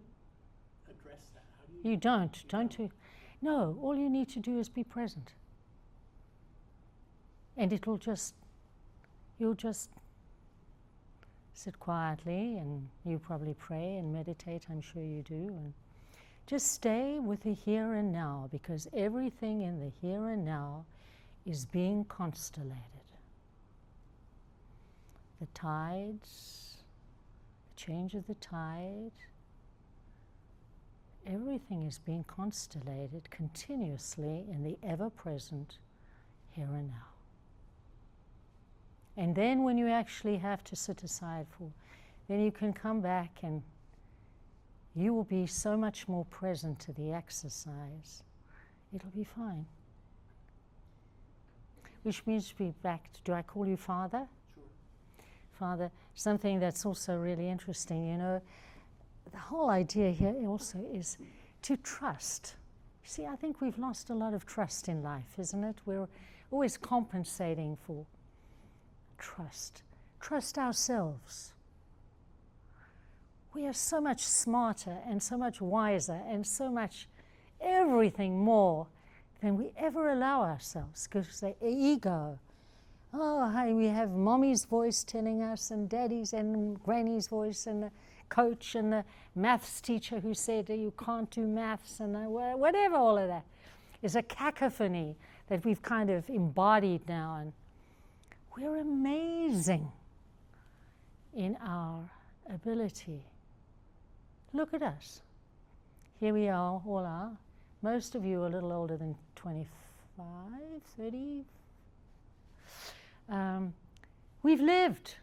address that? How do you?
You don't you? No, all you need to do is be present. And you'll just sit quietly and you probably pray and meditate, I'm sure you do. And just stay with the here and now, because everything in the here and now is being constellated. The tides, the change of the tide, everything is being constellated continuously in the ever-present here and now. And then when you actually have to sit aside for, then you can come back and you will be so much more present to the exercise. It'll be fine. Which means to be back to, do I call you Father?
Sure.
Father, something that's also really interesting, you know, the whole idea here also is to trust. See, I think we've lost a lot of trust in life, isn't it? We're always compensating for trust. Trust ourselves. We are so much smarter and so much wiser and so much everything more than we ever allow ourselves, because the ego, oh, hi, we have mommy's voice telling us and daddy's and granny's voice and the coach and the maths teacher who said you can't do maths and whatever, all of that is a cacophony that we've kind of embodied now, and we're amazing in our ability. Look at us. Here we are, all are. Most of you are a little older than 25, 30. We've lived.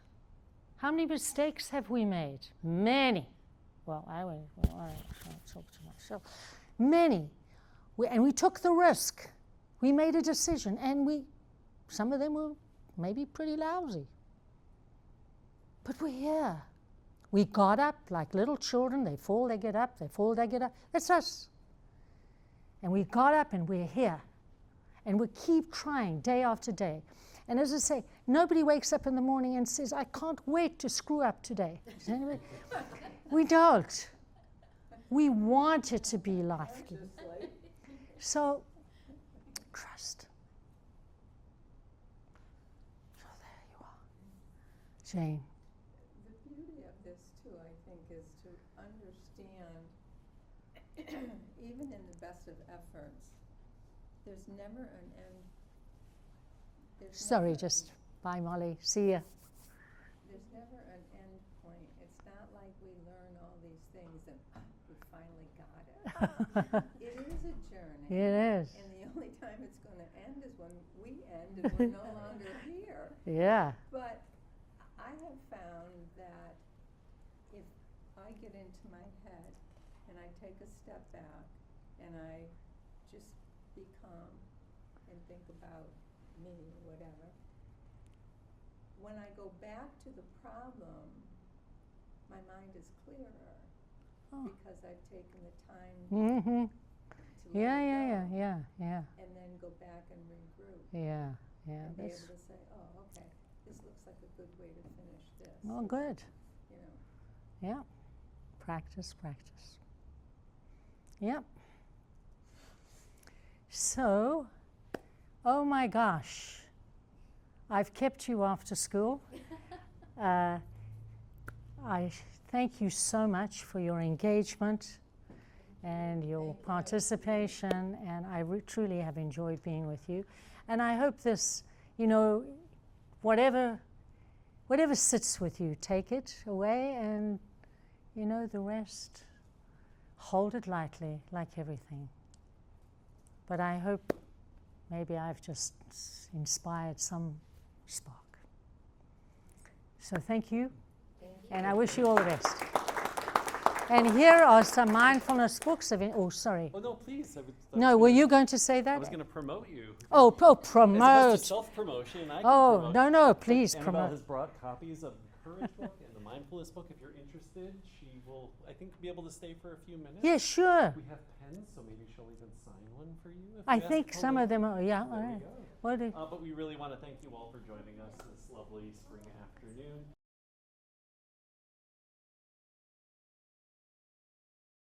How many mistakes have we made? Many. Well, I can't talk to myself. Many. And we took the risk. We made a decision, and some of them were maybe pretty lousy. But we're here. We got up like little children. They fall, they get up, they fall, they get up. That's us. And we got up and we're here. And we keep trying day after day. And as I say, nobody wakes up in the morning and says, I can't wait to screw up today. We don't. We want it to be life-giving. So, trust. So there you are. Jane.
The beauty of this too, I think, is to understand, even in the best of efforts, there's never an end.
Sorry, just bye, Molly. See ya.
There's never an end point. It's not like we learn all these things and we finally got it. It is a journey.
It is.
And the only time it's going to end is when we end and we're no longer here.
Yeah.
But I have found that if I get into my head and I take a step back and I just be calm and think about me or whatever, when I go back to the problem, my mind is clearer because I've taken the time
Mm-hmm.
to let
Yeah,
it
yeah,
go
yeah, yeah,
and then go back and regroup
yeah, yeah.
and be
That's,
able to say, oh, okay, this looks like a good way to finish this.
well, good.
You know.
Yeah. Practice, practice. Yep. So, oh my gosh, I've kept you after school. I thank you so much for your engagement and your participation, and I truly have enjoyed being with you. And I hope this, you know, whatever sits with you, take it away, and, you know, the rest, hold it lightly, like everything. But I hope maybe I've just inspired some spark. So thank you, and I wish you all the best. And here are some mindfulness books. Oh, sorry.
Oh, no, please.
No, were you going to say that?
I was going to promote you.
Oh,
As opposed
promote.
to self-promotion, I can
Oh,
promote.
no, please
Annabel
promote.
has brought copies of the Courage book and the Mindfulness book. If you're interested, she will, I think, be able to stay for a few minutes.
Yeah, sure.
We have pens, so maybe she'll even sign one for you. If
I
you ask
think
her
some of
later.
them are, yeah,
There
all
we
right.
go.
What do-
But we really want to thank you all for joining us this lovely spring afternoon.